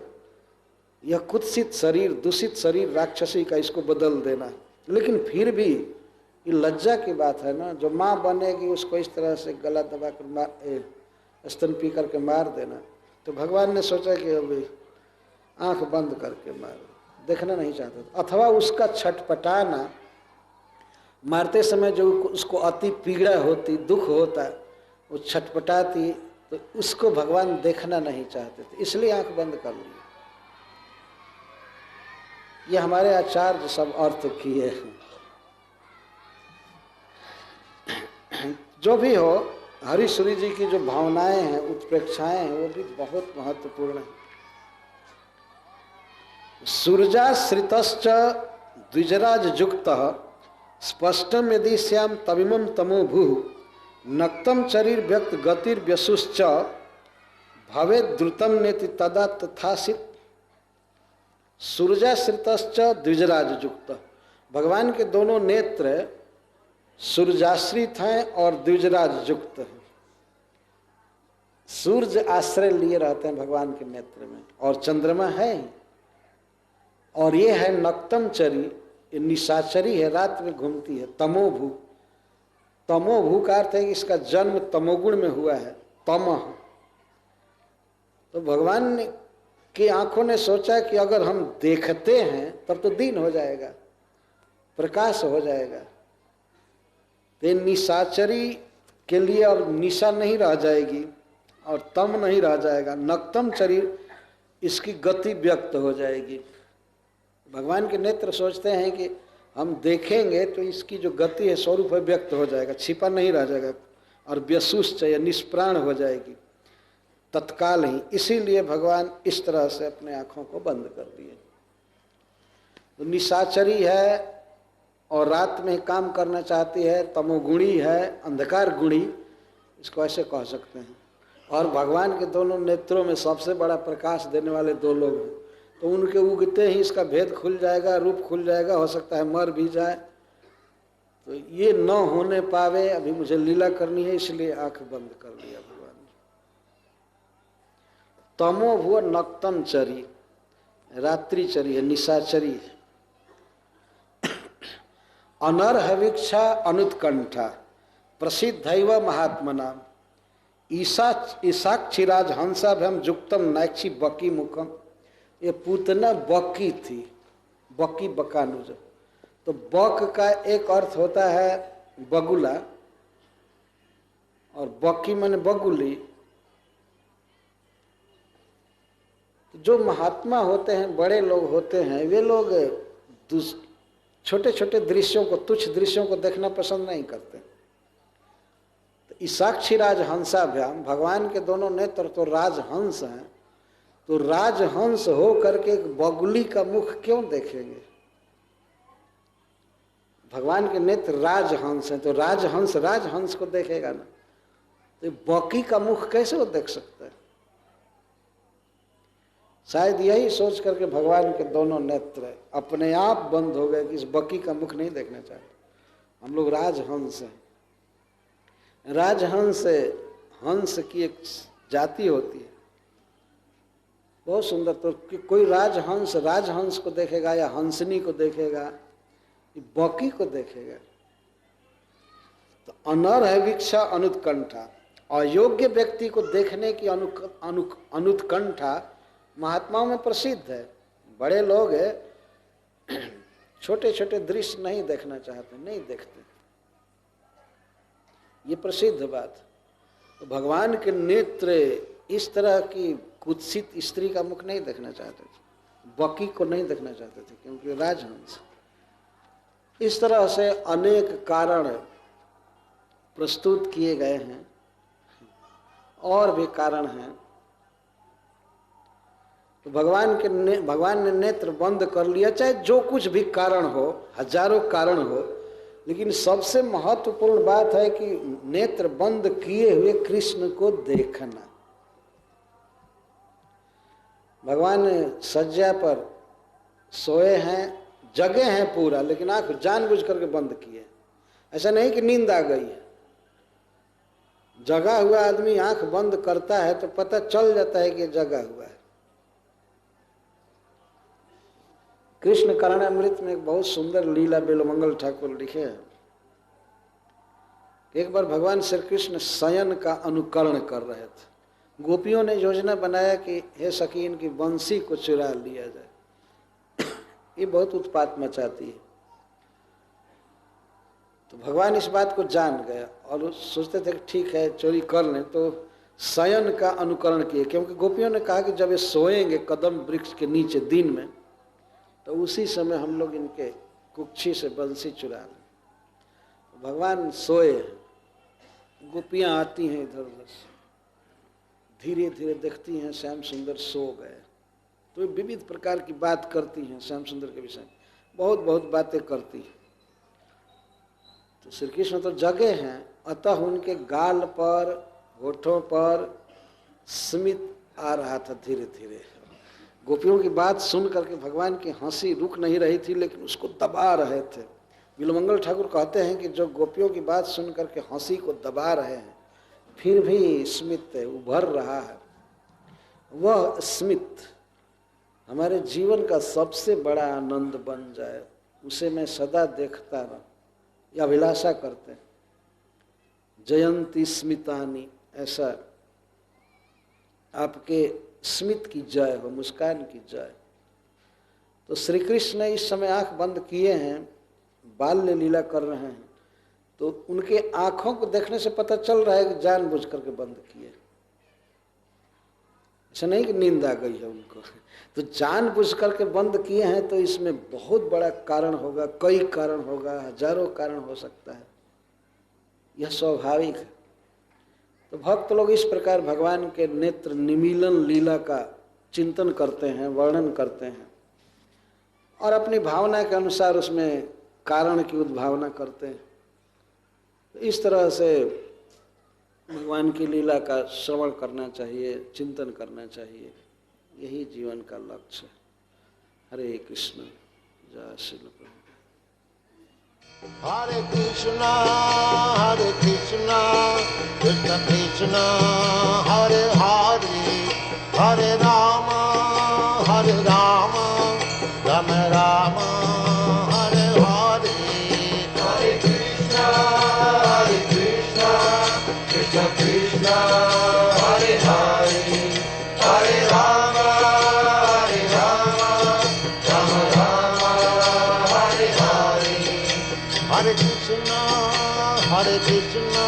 यह कुत्सित शरीर, दूषित शरीर राक्षसी का, इसको बदल देना। लेकिन फिर भी ये लज्जा की बात है ना, जो माँ बनेगी उसको इस तरह से गला दबा कर स्तन पी करके मार देना। तो भगवान ने सोचा कि अभी आंख बंद करके मारो, देखना नहीं चाहते। अथवा उसका छटपटाना, मारते समय जो उसको अति पीड़ा होती, दुख होता, वो छटपटाती, तो उसको भगवान देखना नहीं चाहते थे, इसलिए आंख बंद कर ली। ये हमारे आचार्य सब अर्थ किए हैं। जो भी हो, हरीश्वरी जी की जो भावनाएं हैं, उत्प्रेक्षाएं हैं, वो भी बहुत महत्वपूर्ण है। सूर्याश्रितश्च द्विजराज जुक्तः स्पष्टम यदि श्याम तमिमं तमो भूः नक्तम चरीर व्यक्त गतिर्व्यसुश्च भवे द्रुतम नेति तदा तथासित। सूर्याश्रितश्च द्विजराज जुक्त, भगवान के दोनों नेत्र सूर्याश्रित हैं और द्विजराज युक्त हैं। सूर्य आश्रय लिए रहते हैं भगवान के नेत्र में, और चंद्रमा है, और ये है नक्तम चरी, ये निशाचरी है, रात में घूमती है। तमोभू, तमोभू का अर्थ है कि इसका जन्म तमोगुण में हुआ है, तमः। तो भगवान ने की आंखों ने सोचा कि अगर हम देखते हैं तब तो दिन हो जाएगा, प्रकाश हो जाएगा। तो निशाचरी के लिए अब निशा नहीं रह जाएगी और तम नहीं रह जाएगा, नक्तम चरी इसकी गति व्यक्त हो जाएगी। भगवान के नेत्र सोचते हैं कि हम देखेंगे तो इसकी जो गति है स्वरूप है व्यक्त हो जाएगा, छिपा नहीं रह जाएगा और व्यसुष्ट या निष्प्राण हो जाएगी तत्काल ही। इसीलिए भगवान इस तरह से अपने आँखों को बंद कर दिए। तो निशाचरी है और रात में काम करना चाहती है, तमोगुणी है, अंधकार गुणी, इसको ऐसे कह सकते हैं। और भगवान के दोनों नेत्रों में सबसे बड़ा प्रकाश देने वाले दो लोग हैं, तो उनके उगते ही इसका भेद खुल जाएगा, रूप खुल जाएगा, हो सकता है मर भी जाए। तो ये न होने पावे, अभी मुझे लीला करनी है, इसलिए आंख बंद कर लिया भगवान ने। तमो भुव नक्तम चरी, रात्रि चरी है, निशाचरी है। अनर्हवीक्षा अनुत्कंठा प्रसिद्धैव महात्मना ईशाक्षिराज हंसाभ्यम जुक्तम नैक्षी बकी मुखम। ये पूतना बकी थी, बकी बकानुज। तो बक का एक अर्थ होता है बगुला और बकी माने बगुली। तो जो महात्मा होते हैं, बड़े लोग होते हैं, वे लोग छोटे छोटे दृश्यों को, तुच्छ दृश्यों को देखना पसंद नहीं करते। तो ईशाक्षिराज हंसाभ्याम, भगवान के दोनों नेत्र तो राजहंस हैं, तो राजहंस हो करके एक बगुली का मुख क्यों देखेंगे? भगवान के नेत्र राजहंस हैं, तो राजहंस राजहंस को देखेगा ना, तो बकी का मुख कैसे वो देख सकता है? शायद यही सोच करके भगवान के दोनों नेत्र अपने आप बंद हो गए कि इस बकी का मुख नहीं देखना चाहते। हम लोग राजहंस हैं। राजहंस हंस की एक जाति होती है, बहुत सुंदर। तो कोई राजहंस राजहंस को देखेगा या हंसनी को देखेगा, बकी को देखेगा? तो अनर्हवीक्षा अनुत्कंठा, अयोग्य व्यक्ति को देखने की अनुत्कंठा महात्माओं में प्रसिद्ध है। बड़े लोग छोटे छोटे दृश्य नहीं देखना चाहते, नहीं देखते, ये प्रसिद्ध बात। तो भगवान के नेत्र इस तरह की कुत्सित स्त्री का मुख नहीं देखना चाहते थे, बकी को नहीं देखना चाहते थे, क्योंकि राजहंस। इस तरह से अनेक कारण प्रस्तुत किए गए हैं, और भी कारण हैं। तो भगवान ने नेत्र बंद कर लिया, चाहे जो कुछ भी कारण हो, हजारों कारण हो, लेकिन सबसे महत्वपूर्ण बात है कि नेत्र बंद किए हुए कृष्ण को देखना। भगवान सज्जा पर सोए हैं, जगे हैं पूरा, लेकिन आंख जानबूझ करके बंद किए। ऐसा नहीं कि नींद आ गई है। जगा हुआ आदमी आंख बंद करता है तो पता चल जाता है कि जगा हुआ है। कृष्ण करणामृत में एक बहुत सुंदर लीला बिल्वमंगल ठाकुर लिखे हैं। एक बार भगवान श्री कृष्ण शयन का अनुकरण कर रहे थे। गोपियों ने योजना बनाया कि हे सखी, इनकी बंसी को चुरा लिया जाए। ये बहुत उत्पात मचाती है। तो भगवान इस बात को जान गए और सोचते थे कि ठीक है चोरी कर लें, तो शयन का अनुकरण किए। क्योंकि गोपियों ने कहा कि जब ये सोएंगे कदम वृक्ष के नीचे दिन में, तो उसी समय हम लोग इनके कुक्षी से बंसी चुरा लें। भगवान सोए, गोपियां आती हैं इधर उधर से, धीरे धीरे देखती हैं श्याम सुंदर सो गए। तो विविध प्रकार की बात करती हैं श्याम सुंदर के विषय में, बहुत बहुत बातें करती हैं। तो श्री कृष्ण तो जगे हैं, अतः उनके गाल पर, होठों पर स्मित आ रहा था धीरे धीरे। गोपियों की बात सुन करके भगवान की हंसी रुक नहीं रही थी, लेकिन उसको दबा रहे थे। बिल्वमंगल ठाकुर कहते हैं कि जो गोपियों की बात सुन करके हंसी को दबा रहे हैं, फिर भी स्मित उभर रहा है, वह स्मित हमारे जीवन का सबसे बड़ा आनंद बन जाए, उसे मैं सदा देखता रहूं, यह अभिलाषा करते हैं। जयंती स्मितानी, ऐसा आपके स्मित की जय हो, मुस्कान की जय। तो श्री कृष्ण इस समय आंख बंद किए हैं, बाल्य लीला कर रहे हैं, तो उनके आंखों को देखने से पता चल रहा है कि जानबूझ करके बंद किए। ऐसा नहीं कि नींद आ गई है उनको, तो जानबूझ करके बंद किए हैं, तो इसमें बहुत बड़ा कारण होगा, कई कारण होगा, हजारों कारण हो सकता है, यह स्वाभाविक है। तो भक्त लोग इस प्रकार भगवान के नेत्र निमीलन लीला का चिंतन करते हैं, वर्णन करते हैं और अपनी भावना के अनुसार उसमें कारण की उद्भावना करते हैं। तो इस तरह से भगवान की लीला का श्रवण करना चाहिए, चिंतन करना चाहिए, यही जीवन का लक्ष्य है। हरे कृष्ण, जय श्री प्रभु। Hare Krishna, Krishna Krishna, Hare Hare, Hare Rama, Rama Rama, Hare Hare. Hare Krishna, Krishna Krishna, Hare Hare, Hare Rama, Rama Hare Hare. Hare Krishna,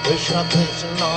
Krishna Krishna,